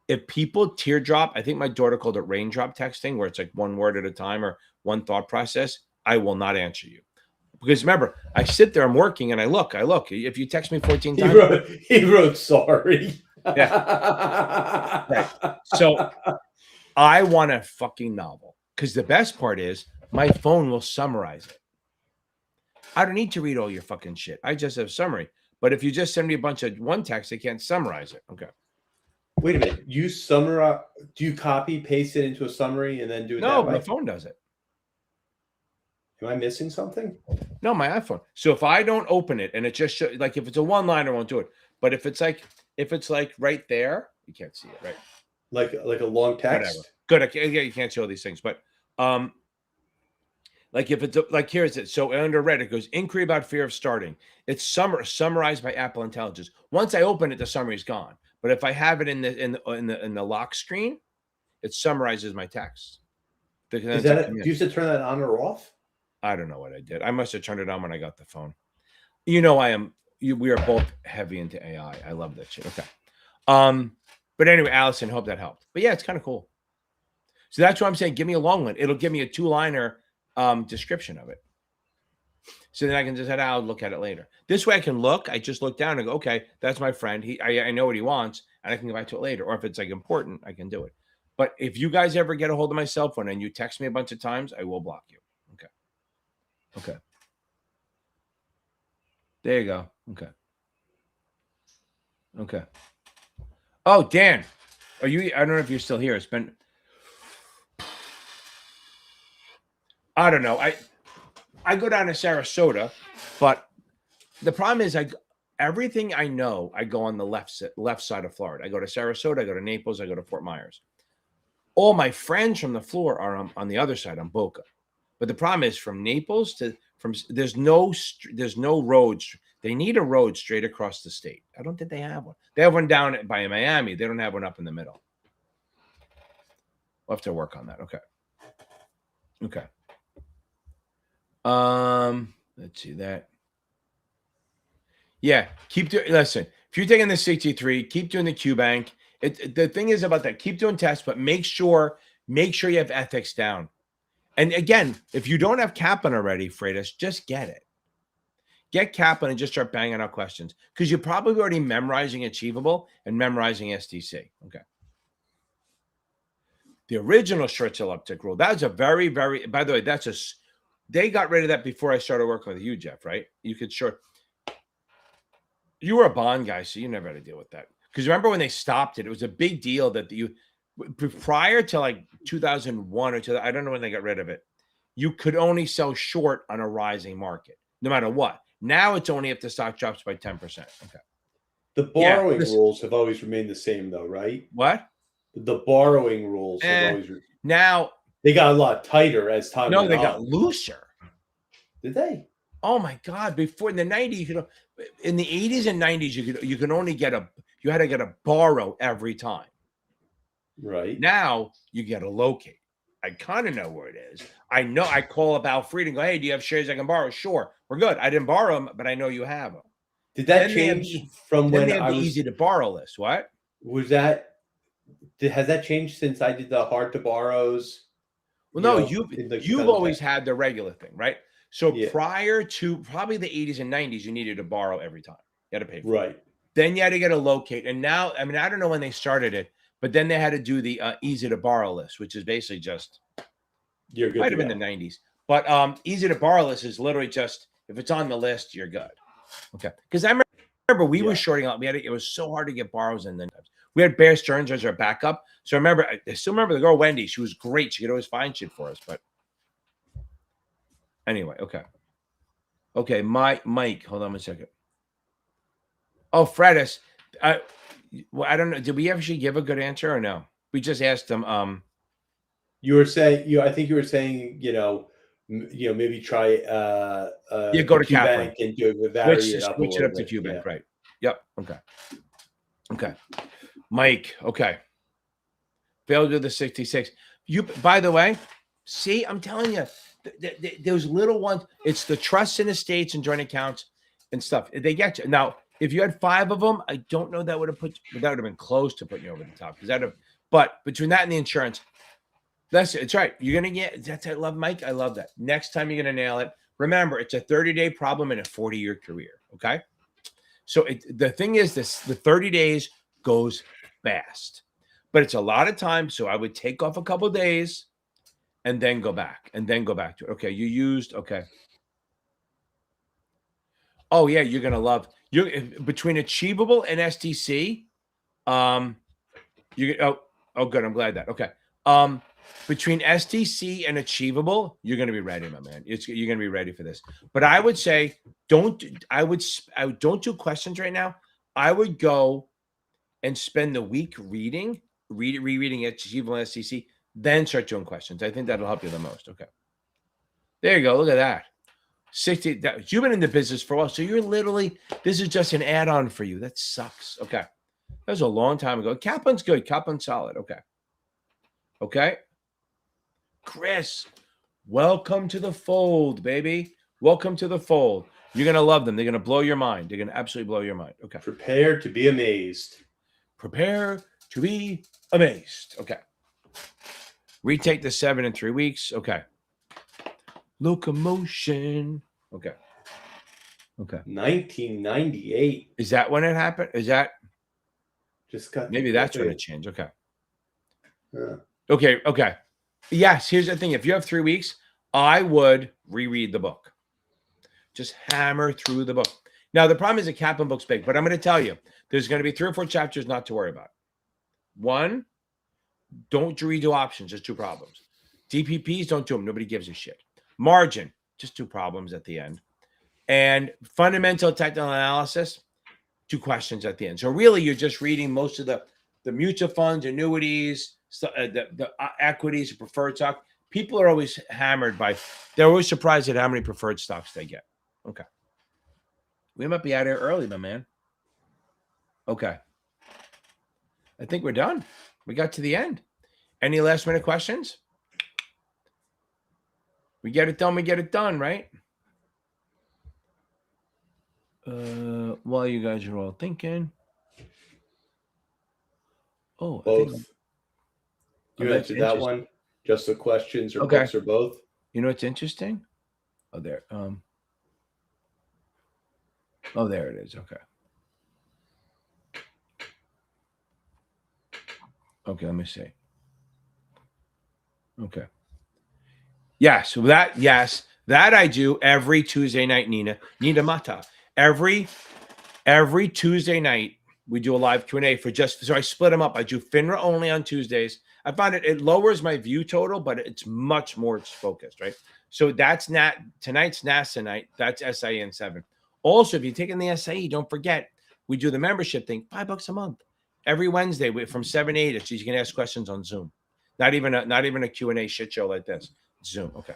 If people teardrop, I think my daughter called it raindrop texting, where it's like one word at a time or one thought process, I will not answer you. Because remember, I sit there, I'm working, and I look. If you text me 14 times.
He wrote sorry.
Yeah. Right. So I want a fucking novel. Because the best part is my phone will summarize it. I don't need to read all your fucking shit. I just have summary. But if you just send me a bunch of one text, I can't summarize it. Okay.
Wait a minute. You summarize? Do you copy, paste it into a summary, and then do it that way?
No, my phone does it.
Am I missing something?
No, my iPhone. So if I don't open it and it just shows, like if it's a one-liner, I won't do it. But if it's like right there, you can't see it, right?
Like a long text.
Whatever. Good. You can't see all these things, but like if it's like here's it. So under red, it goes inquiry about fear of starting. It's summarized by Apple Intelligence. Once I open it, the summary is gone. But if I have it in the lock screen, it summarizes my text.
Do you have to turn that on or off?
I don't know what I did. I must have turned it on when I got the phone. You know, we are both heavy into AI. I love that shit. Okay. But anyway, Allison, hope that helped. But yeah, it's kind of cool. So that's what I'm saying. Give me a long one. It'll give me a 2-liner description of it. So then I can just head out and look at it later. This way I can look. I just look down and go, okay, that's my friend. I know what he wants, and I can go back to it later. Or if it's like important, I can do it. But if you guys ever get a hold of my cell phone and you text me a bunch of times, I will block you. Okay. There you go. Okay. Oh, Dan, I don't know if you're still here. It's been, I don't know. I go down to Sarasota, but the problem is everything I know, I go on the left side of Florida. I go to Sarasota, I go to Naples, I go to Fort Myers. All my friends from the floor are on the other side, on Boca. But the problem is from Naples there's no roads. They need a road straight across the state. I don't think they have one. They have one down by Miami. They don't have one up in the middle. We'll have to work on that. Okay. Okay. Let's see that. Yeah, keep doing. Listen, if you're taking the 63, keep doing the Q bank. The thing is about that, keep doing tests, but make sure you have ethics down. And again, if you don't have Kaplan already, Freitas, just get it. Get Kaplan and just start banging out questions because you're probably already memorizing Achievable and memorizing STC. Okay. The original short sale uptick rule. That was a very, very, by the way, they got rid of that before I started working with you, Jeff, right? You could short. You were a bond guy, so you never had to deal with that. Because remember when they stopped it, it was a big deal that prior to like 2001 or 2, I don't know when they got rid of it, you could only sell short on a rising market, no matter what. Now it's only if the stock drops by 10%. Okay.
The borrowing rules have always remained the same, though, right?
What?
The borrowing rules have always.
Now
they got a lot tighter as time.
No, they got looser.
Did they?
Oh my God! Before in the 90s, in the 80s and 90s, you could only you had to get a borrow every time.
Right.
Now you get a locate. I kind of know where it is. I know. I call up Al Fried and go, "Hey, do you have shares I can borrow?" Sure, we're good. I didn't borrow them, but I know you have them.
Did that change from when
I was easy to borrow list? What
was that? Has that changed since I did the hard to borrows?
Well, no, you've always had the regular thing, right? So prior to probably the 80s and 90s, you needed to borrow every time. You had to pay for it. Then you had to get a locate. And now, I mean, I don't know when they started it, but then they had to do the easy to borrow list, which is basically just
you're good.
Might have been the 90s. But easy to borrow list is literally just if it's on the list, you're good. Okay. Because I remember we were shorting out. It was so hard to get borrows in the we had Bear Stearns as our backup. So I still remember the girl Wendy. She was great. She could always find shit for us. But anyway, okay. Okay, Mike, hold on a second. Oh, Freitas. I don't know. Did we actually give a good answer or no? We just asked him.
You were saying, I think you were saying, maybe try
go to Kaplan
and do vary it up
switch it up to Q bank, right? Yep. Okay. Okay. Mike, okay. Failed to the 66. By the way, see, I'm telling you, those little ones, it's the trusts and estates and joint accounts and stuff. They get you. Now, if you had 5 of them, I don't know that would have been close to putting you over the top. But between that and the insurance, it's right. You're going to get, I love Mike. I love that. Next time you're going to nail it. Remember, it's a 30-day problem in a 40-year career. Okay. So the thing is the 30 days goes fast, but it's a lot of time. So I would take off a couple of days and then go back to it. Okay. You used, okay. Oh yeah. You're going to love between Achievable and STC. Oh, good. I'm glad that. Okay. Between STC and Achievable, you're going to be ready, my man. You're going to be ready for this. But I would say, don't do questions right now. I would go and spend the week rereading Achievable and STC, then start doing questions. I think that'll help you the most. Okay. There you go. Look at that. 60. You've been in the business for a while, so this is just an add-on for you. That sucks. Okay. That was a long time ago. Kaplan's good. Kaplan's solid. Okay. Okay. Chris, welcome to the fold, baby. Welcome to the fold. You're going to love them. They're going to blow your mind. They're going to absolutely blow your mind. Okay.
Prepare to be amazed.
Prepare to be amazed. Okay. Retake the 7 in 3 weeks. Okay. Locomotion. Okay. Okay.
1998.
Is that when it happened? Is that?
Just got
maybe that's when it changed. Okay.
Yeah.
Okay. Okay. Yes. Here's the thing. If you have 3 weeks, I would reread the book. Just hammer through the book. Now, the problem is the Kaplan book's big, but I'm going to tell you, there's going to be 3 or 4 chapters not to worry about. 1, don't redo options. Just 2 problems. DPPs, don't do them. Nobody gives a shit. Margin, just 2 problems at the end. And fundamental technical analysis, 2 questions at the end. So really, you're just reading most of the mutual funds, annuities, the equities, preferred stock. People are always hammered they're always surprised at how many preferred stocks they get. Okay. We might be out here early, my man. Okay. I think we're done. We got to the end. Any last minute questions? We get it done. We get it done, right? While you guys are all thinking. Oh,
Both.
I think
You answered that one. Just the questions or books or both.
You know what's interesting? Oh, there. Oh, there it is. Okay. Okay, let me see. Okay. Yes, that I do every Tuesday night, Nina Mata. Every Tuesday night, we do a live Q&A so I split them up. I do FINRA only on Tuesdays. I find it lowers my view total, but it's much more focused, right? So that's tonight's NASAA night. That's SIE and 7. Also, if you're taking the SIE, don't forget, we do the membership thing, $5 a month. Every Wednesday from 7 to 8, so you can ask questions on Zoom. Not even a Q&A shit show like this. Zoom. Okay.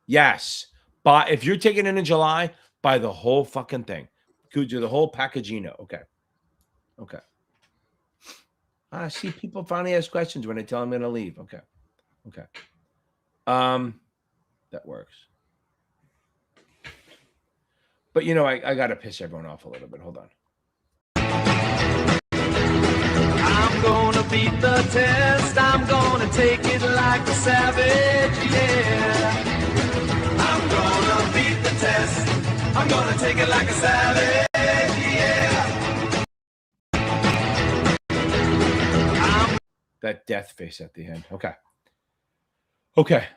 Yes. But if you're taking it in July, buy the whole fucking thing. Could do the whole packagino. Okay. I see people finally ask questions when I tell them I'm going to leave. Okay. That works. But I got to piss everyone off a little bit. Hold on.
I'm gonna beat the test. I'm gonna take it like a savage, yeah. I'm gonna beat the test. I'm gonna take it like a savage, yeah.
That death face at the end. Okay. Look at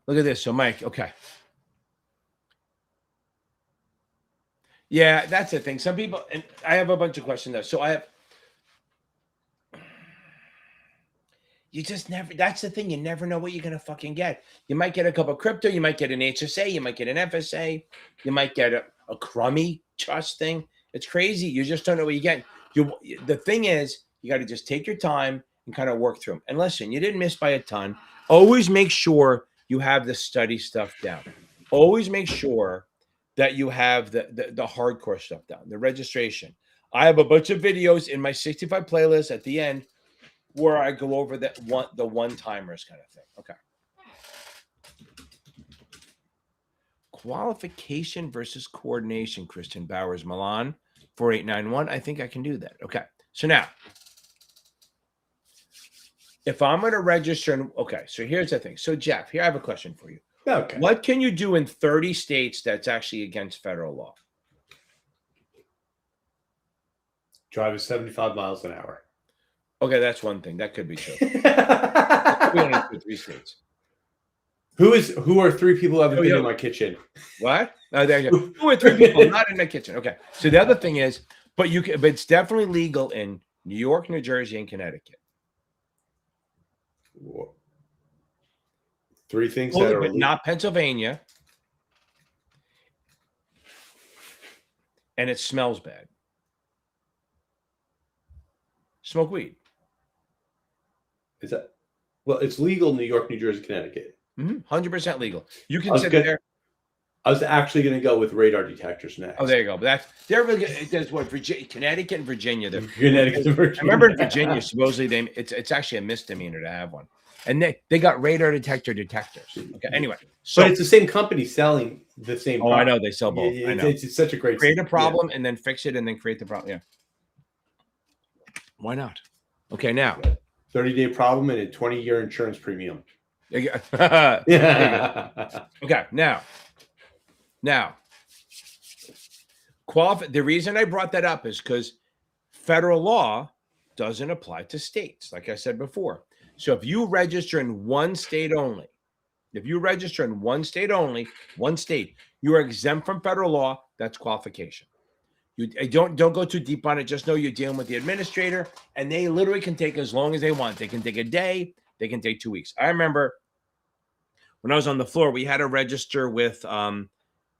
this. So Mike, okay. Yeah, that's the thing. Some people, and I have a bunch of questions there. So you just never, that's the thing. You never know what you're going to fucking get. You might get a couple of crypto. You might get an HSA. You might get an FSA. You might get a crummy trust thing. It's crazy. You just don't know what you get. The thing is, you got to just take your time and kind of work through them. And listen, you didn't miss by a ton. Always make sure you have the study stuff down. Always make sure that you have the hardcore stuff down, the registration. I have a bunch of videos in my 65 playlist at the end where I go over the one-timers kind of thing. Okay. Qualification versus coordination, Kristen Bowers, Milan, 4891. I think I can do that. Okay. So now, if I'm going to register, so here's the thing. So Jeff, here I have a question for you.
Okay.
What can you do in 30 states that's actually against federal law?
Drive at 75 miles an hour.
Okay, that's one thing. That could be true. We only do 3 states.
Who are 3 people who haven't been in my kitchen?
What? Oh, there you go. 2 or 3 people not in the kitchen. Okay. So the other thing is, but it's definitely legal in New York, New Jersey, and Connecticut.
3 things
that
are
but not Pennsylvania. And it smells bad. Smoke weed.
Is that? Well, it's legal in New York, New Jersey, Connecticut.
100% legal. You can sit there.
I was actually going to go with radar detectors next.
Oh, there you go. But they're really good. There's what Connecticut and Virginia.
Connecticut and Virginia.
I remember in Virginia, supposedly it's actually a misdemeanor to have one, and they got radar detectors. Okay. Anyway, so
but it's the same company selling the same.
Oh, I know they sell both. I know
it's such a great.
Create a problem and then fix it and then create the problem. Yeah. Why not? Okay, now
30-day problem and a 20-year insurance premium.
Yeah. Okay, now. The reason I brought that up is because federal law doesn't apply to states, like I said before. So if you register in one state only, one state, you are exempt from federal law. That's qualification. You don't go too deep on it. Just know you're dealing with the administrator, and they literally can take as long as they want. They can take a day. They can take 2 weeks. I remember when I was on the floor, we had to register with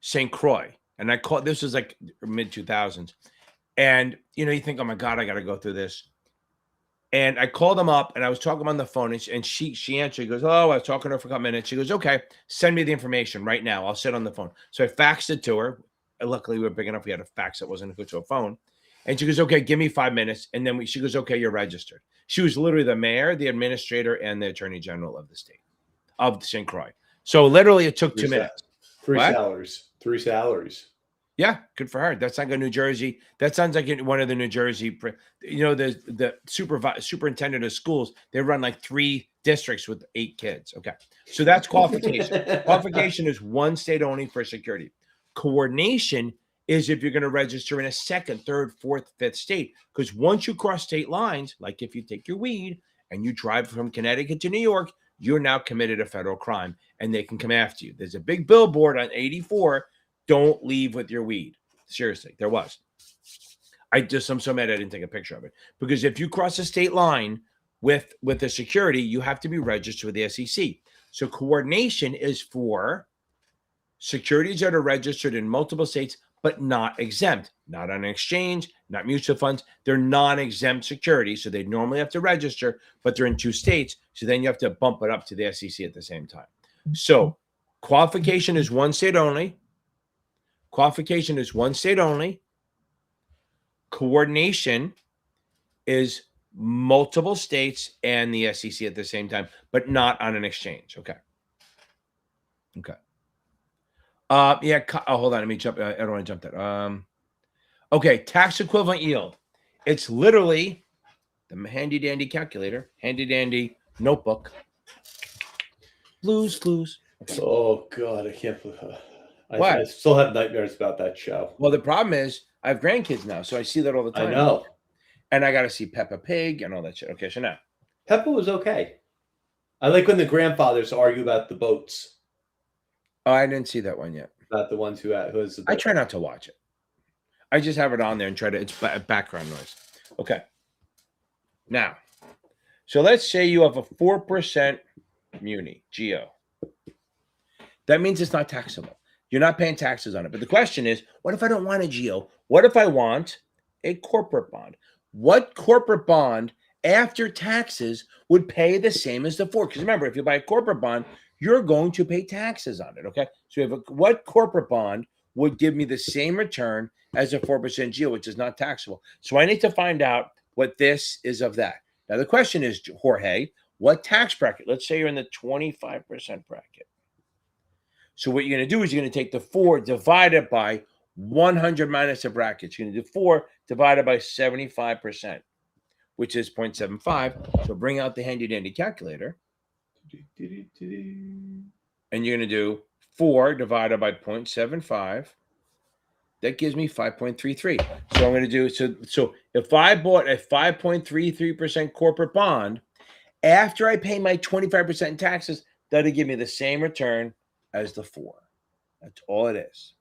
St. Croix, and this was like mid 2000s. And you think, oh my God, I got to go through this. And I called them up and I was talking on the phone and she answered. She goes, oh, I was talking to her for a couple minutes. She goes, okay, send me the information right now. I'll sit on the phone. So I faxed it to her. And luckily, we were big enough. We had a fax that wasn't hooked to a phone. And she goes, okay, give me 5 minutes. And then she goes, okay, you're registered. She was literally the mayor, the administrator, and the attorney general of the state, of St. Croix. So literally it took 2 minutes.
Three salaries.
Yeah, good for her. That's like a New Jersey. That sounds like one of the New Jersey, the superintendent of schools. They run like 3 districts with 8 kids. Okay, so that's qualification. Qualification is one state only for security. Coordination is if you're going to register in a second, third, fourth, fifth state. Because once you cross state lines, like if you take your weed and you drive from Connecticut to New York, you're now committed a federal crime and they can come after you. There's a big billboard on 84. Don't leave with your weed. Seriously, there was. I'm so mad I didn't take a picture of it. Because if you cross a state line with the security, you have to be registered with the SEC. So coordination is for securities that are registered in multiple states, but not exempt, not on an exchange, not mutual funds. They're non-exempt securities. So they normally have to register, but they're in 2 states. So then you have to bump it up to the SEC at the same time. So qualification is one state only. Qualification is one state only. Coordination is multiple states and the SEC at the same time, but not on an exchange. Okay. Yeah. Oh, hold on. Let me jump. I don't want to jump that. Okay. Tax equivalent yield. It's literally the handy dandy calculator, handy dandy notebook. Blues.
Oh God, I can't believe.
What?
I still have nightmares about that show.
Well, the problem is I have grandkids now, so I see that all the time.
I know.
And I got to see Peppa Pig and all that shit. Okay, so now.
Peppa was okay. I like when the grandfathers argue about the boats.
Oh, I didn't see that one yet.
Not the ones who has the boat.
I try not to watch it. I just have it on there and try to, it's background noise. Okay. Now, so let's say you have a 4% muni, GO. That means it's not taxable. You're not paying taxes on it. But the question is, what if I don't want a GO? What if I want a corporate bond? What corporate bond after taxes would pay the same as the 4? Because remember, if you buy a corporate bond, you're going to pay taxes on it. Okay. So we have what corporate bond would give me the same return as a 4% GO, which is not taxable? So I need to find out what this is of that. Now, the question is, Jorge, what tax bracket? Let's say you're in the 25% bracket. So what you're going to do is you're going to take the 4 divided by 100 minus the brackets. You're going to do 4 divided by 75%, which is 0.75. So bring out the handy dandy calculator. And you're going to do 4 divided by 0.75. That gives me 5.33. So I'm going to do, so if I bought a 5.33% corporate bond, after I pay my 25% in taxes, that'll give me the same return as the 4. That's all it is.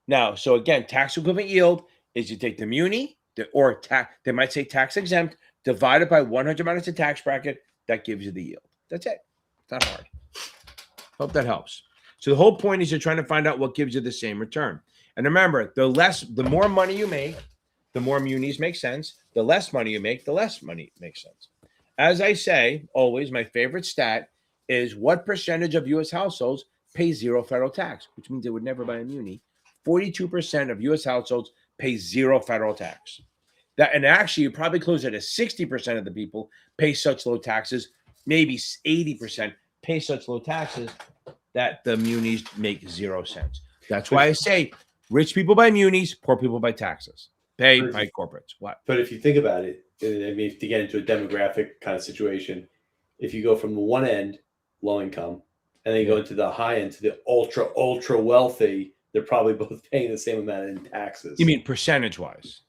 Now, so again, tax equivalent yield is you take the muni, or they might say tax exempt, divided by 100 minus the tax bracket. That gives you the yield. That's it. It's not hard. Hope that helps. So the whole point is you're trying to find out what gives you the same return. And remember, the more money you make, the more munis make sense. The less money you make, the less money makes sense. As I say, always, my favorite stat is what percentage of U.S. households pay 0 federal tax, which means they would never buy a muni. 42% of U.S. households pay 0 federal tax. And actually, you probably close at 60% of the people pay such low taxes. Maybe 80% pay such low taxes that the munis make 0 cents. That's why I say rich people buy munis, poor people buy taxes. Pay by corporates. What?
But if you think about it, I mean, to get into a demographic kind of situation, if you go from the one end, low income, and then you go into the high end to the ultra wealthy, they're probably both paying the same amount in taxes.
You mean percentage wise?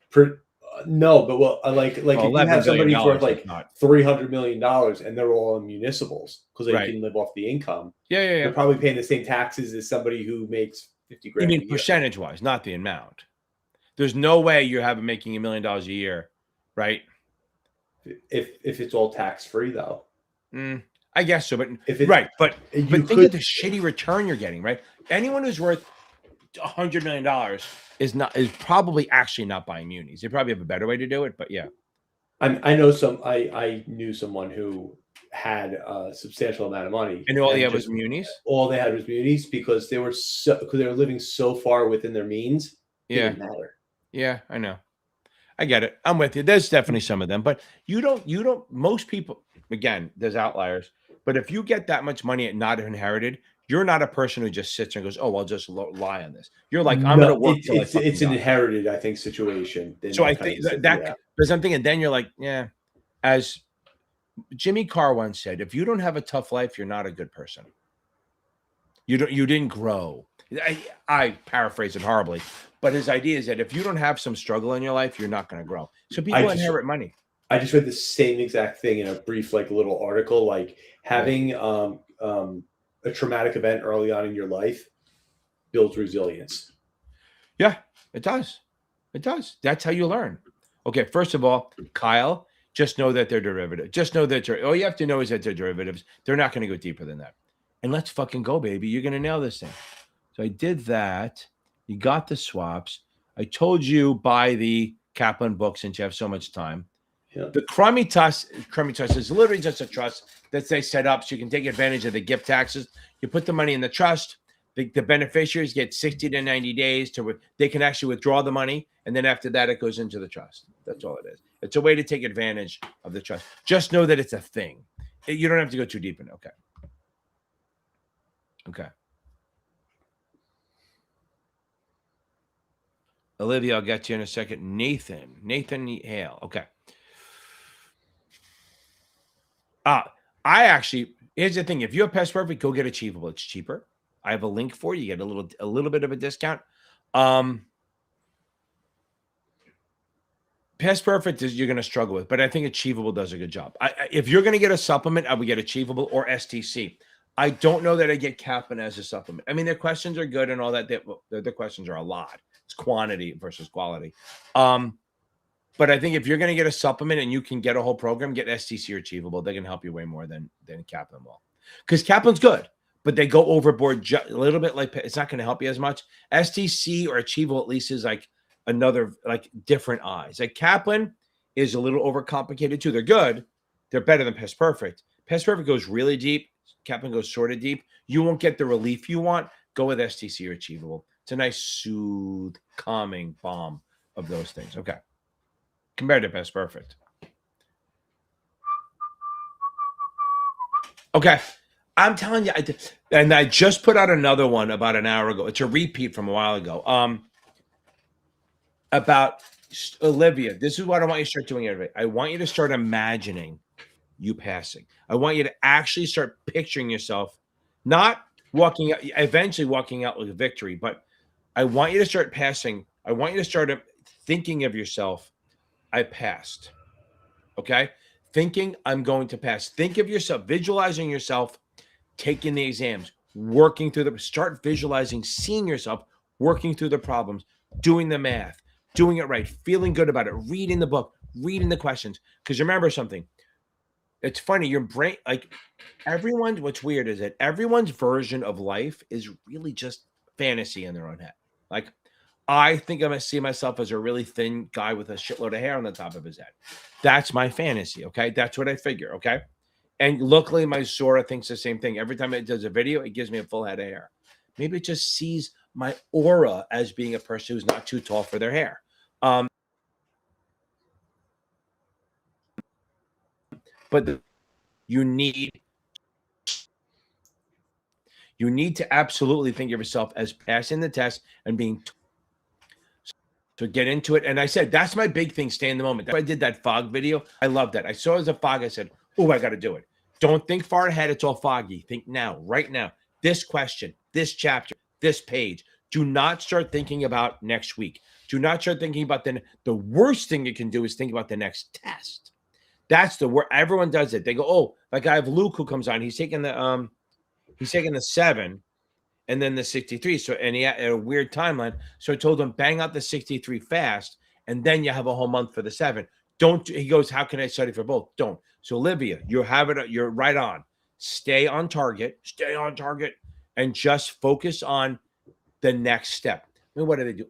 No, but like if you have somebody for like $300 million and they're all in municipals because they can live off the income.
Yeah.
They're probably paying the same taxes as somebody who makes 50 grand.
You mean percentage wise, not the amount. There's no way you're making $1 million a year, right?
If it's all tax free though.
I guess so, but
right.
But think of the shitty return you're getting, right? Anyone who's worth $100 million is probably actually not buying munis. They probably have a better way to do it, but yeah.
I know I knew someone who had a substantial amount of money,
And all he
and
had was
just
munis.
all they had was munis because they were living so far within their means. It
Yeah.
didn't matter.
Yeah, I know. I get it. I'm with you. There's definitely some of them, but you don't, most people, again, there's outliers, but if you get that much money and not inherited, you're not a person who just sits there and goes, oh, I'll just lie on this. You're like, I'm going to
No,
work till I fucking
it's an
die.
inherited, I think, situation in
So I
that kind
think
of
that,
yeah.
because I'm thinking, then you're like, yeah, as Jimmy Carr once said, if you don't have a tough life, you're not a good person. You didn't grow. I paraphrase it horribly, but his idea is that if you don't have some struggle in your life, you're not going to grow. So people inherit money.
I just read the same exact thing in a brief, like little article, like having a traumatic event early on in your life builds resilience.
Yeah, it does. It does. That's how you learn. Okay, first of all, Kyle, just know that they're derivative. Just know that all you have to know is that they're derivatives. They're not going to go deeper than that. And let's fucking go, baby. You're going to nail this thing. So I did that. You got the swaps. I told you buy the Kaplan book since you have so much time.
Yeah.
The crummy trust is literally just a trust that they set up so you can take advantage of the gift taxes. You put the money in the trust. The beneficiaries get 60 to 90 days they can actually withdraw the money. And then after that, it goes into the trust. That's all it is. It's a way to take advantage of the trust. Just know that it's a thing. You don't have to go too deep in it. Okay. Okay. Olivia, I'll get to you in a second. Nathan Hale. Okay. Here's the thing. If you have Past Perfect, go get Achievable. It's cheaper. I have a link for you. You get a little bit of a discount. Past Perfect is you're going to struggle with, but I think Achievable does a good job. If you're going to get a supplement, I would get Achievable or STC. I don't know that I get Kaplan as a supplement. I mean, their questions are good and all that. Their questions are a lot. It's quantity versus quality. But I think if you're going to get a supplement and you can get a whole program, get STC or Achievable. They can help you way more than Kaplan will. Because Kaplan's good, but they go overboard a little bit. Like it's not going to help you as much. STC or Achievable at least is like another like different eyes. Like Kaplan is a little overcomplicated too. They're good. They're better than Past Perfect. Past Perfect goes really deep. Kaplan goes sort of deep. You won't get the relief you want. Go with STC or Achievable. It's a nice, soothe, calming balm of those things. Okay. Compared to Past Perfect. Okay. I'm telling you, I just put out another one about an hour ago. It's a repeat from a while ago. About Olivia. This is what I want you to start doing, everybody. I want you to start imagining you passing. I want you to actually start picturing yourself, not eventually walking out with a victory, but I want you to start passing. I want you to start thinking of yourself. I passed. Okay. Thinking I'm going to pass. Think of yourself, visualizing yourself taking the exams, working through start visualizing, seeing yourself working through the problems, doing the math, doing it right, feeling good about it, reading the book, reading the questions. Because remember something. It's funny, your brain, like what's weird is that everyone's version of life is really just fantasy in their own head. Like, I think I'm going to see myself as a really thin guy with a shitload of hair on the top of his head. That's my fantasy, okay? That's what I figure, okay? And luckily, my Zora thinks the same thing. Every time it does a video, it gives me a full head of hair. Maybe it just sees my aura as being a person who's not too tall for their hair. But you need to absolutely think of yourself as passing the test and being to get into it. And I said, that's my big thing. Stay in the moment. I did that fog video. I love that. I saw it as a fog. I said, oh, I got to do it. Don't think far ahead. It's all foggy. Think now, right now. This question, this chapter, this page. Do not start thinking about next week. Do not start thinking about the worst thing you can do is think about the next test. That's where everyone does it. They go, oh, like I have Luke who comes on. He's taking the 7 and then the 63. So, and he had a weird timeline. So I told him, bang out the 63 fast, and then you have a whole month for the 7. He goes, how can I study for both? Don't. So Olivia, you're right on. Stay on target, and just focus on the next step. I mean, what do they do?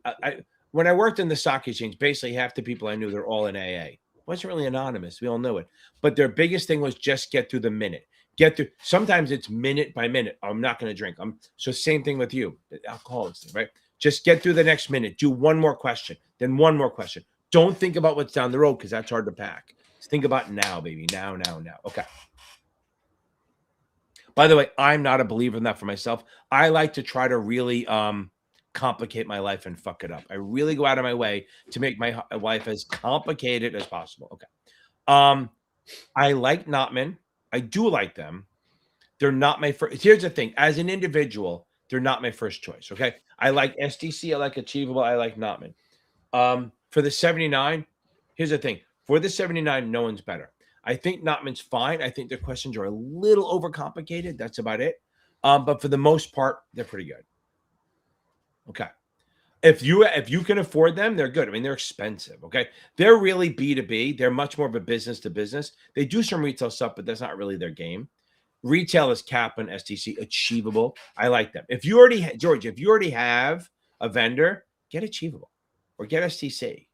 When I worked in the stock exchange, basically half the people I knew, they're all in AA. wasn't really anonymous. We all knew it. But their biggest thing was just get through the minute. Get through. Sometimes it's minute by minute. I'm not going to drink. So same thing with you, alcoholics, right? Just get through the next minute. Do one more question, then one more question. Don't think about what's down the road because that's hard to pack. Just think about now, baby. Now. Okay. By the way, I'm not a believer in that for myself. I like to try to really complicate my life and fuck it up. I really go out of my way to make my life as complicated as possible. Okay. I like Notman. I do like them. They're not my first. Here's the thing. As an individual, they're not my first choice. Okay. I like STC. I like Achievable. I like Notman. For the 79, here's the thing. For the 79, no one's better. I think Notman's fine. I think their questions are a little overcomplicated. That's about it. But for the most part, they're pretty good. Okay. If you can afford them, they're good. I mean, they're expensive. Okay. They're really B2B. They're much more of a business to business. They do some retail stuff, but that's not really their game. Retail is Kaplan, STC, Achievable. I like them. If you already if you already have a vendor, get Achievable or get STC.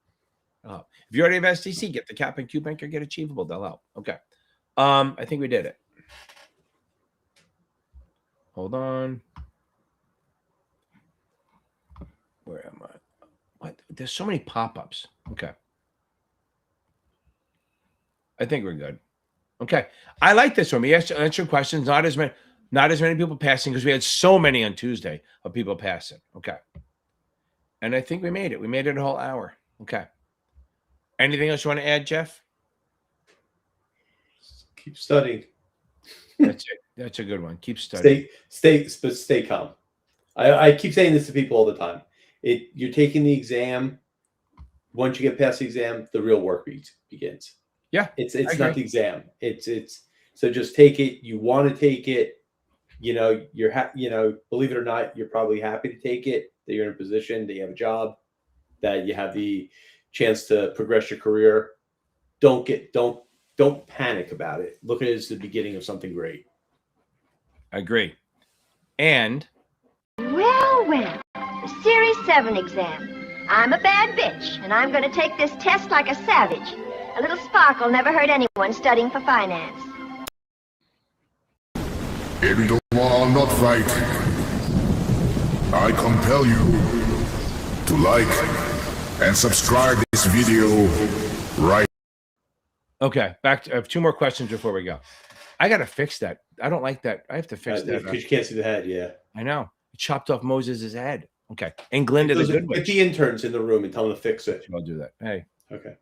If you already have STC, get the Kaplan Q Bank or get Achievable. They'll help. Okay. I think we did it. Hold on. Where am I? What? There's so many pop-ups. Okay. I think we're good. Okay. I like this one. We answer questions. Not as many people passing because we had so many on Tuesday of people passing. Okay. And I think we made it. We made it a whole hour. Okay. Anything else you want to add, Jeff?
Keep studying.
That's it. That's a good one. Keep studying.
Stay calm. I keep saying this to people all the time. You're taking the exam. Once you get past the exam, the real work begins.
Yeah,
it's not the exam. It's so just take it. You want to take it. You're believe it or not, you're probably happy to take it. That you're in a position, that you have a job, that you have the chance to progress your career. Don't panic about it. Look at it as the beginning of something great.
I agree. And
well, the Series 7 exam. I'm a bad bitch, and I'm going to take this test like a savage. A little sparkle never hurt anyone studying for finance.
In the war, not fight. I compel you to like and subscribe this video right.
Okay, back to I have two more questions before we go. I got to fix that. I don't like that. I have to fix that.
Because you can't see the head, yeah.
I know. I chopped off Moses' head. Okay. And Glinda the Good Witch.
Get the interns in the room and tell them to fix it.
I'll do that. Hey.
Okay.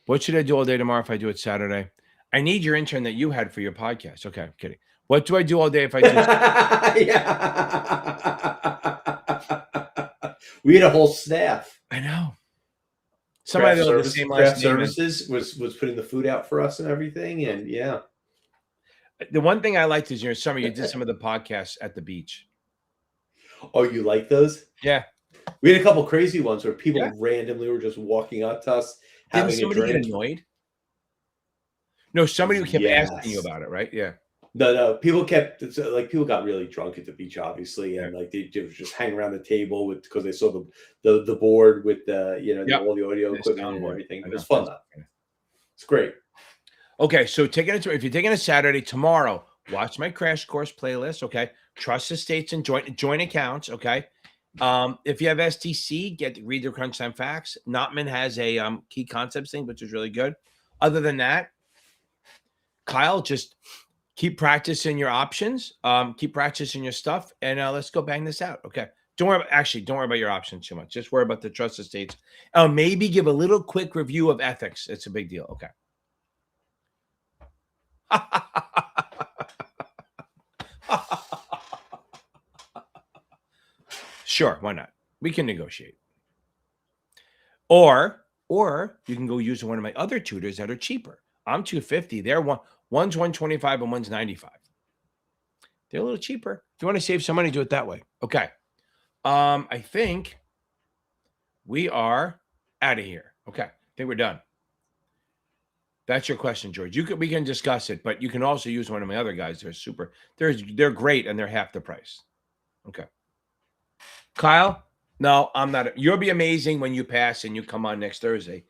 What should I do all day tomorrow if I do it Saturday? I need your intern that you had for your podcast. Okay, I'm kidding. What do I do all day if I do?
We had a whole staff.
I know. Somebody with the same last name
services was putting the food out for us and everything, and yeah.
The one thing I liked is summer you did some of the podcasts at the beach.
Oh, you like those?
Yeah.
We had a couple crazy ones where people randomly were just walking up to us, having
Didn't somebody get annoyed? No, somebody who kept asking you about it, right? Yeah.
No. People got really drunk at the beach, obviously, and like they just hang around the table because they saw the board with all the audio equipment and everything. It was fun. It's great.
Okay, so if you're taking a Saturday tomorrow, watch my crash course playlist. Okay, trust estates and joint accounts. Okay, if you have STC, read the Crunch Time Facts. Notman has a key concepts thing, which is really good. Other than that, Kyle, just keep practicing your options, keep practicing your stuff, and let's go bang this out. Okay. Don't worry about your options too much. Just worry about the trust estates. Maybe give a little quick review of ethics. It's a big deal. Okay. Sure, why not? We can negotiate. Or you can go use one of my other tutors that are cheaper. I'm $250. They're one's $125 and one's $95. They're a little cheaper. If you want to save some money, do it that way. Okay. I think we are out of here. Okay. I think we're done. That's your question, George. We can discuss it, but you can also use one of my other guys. They're super. They're great and they're half the price. Okay. Kyle, no, I'm not. You'll be amazing when you pass and you come on next Thursday.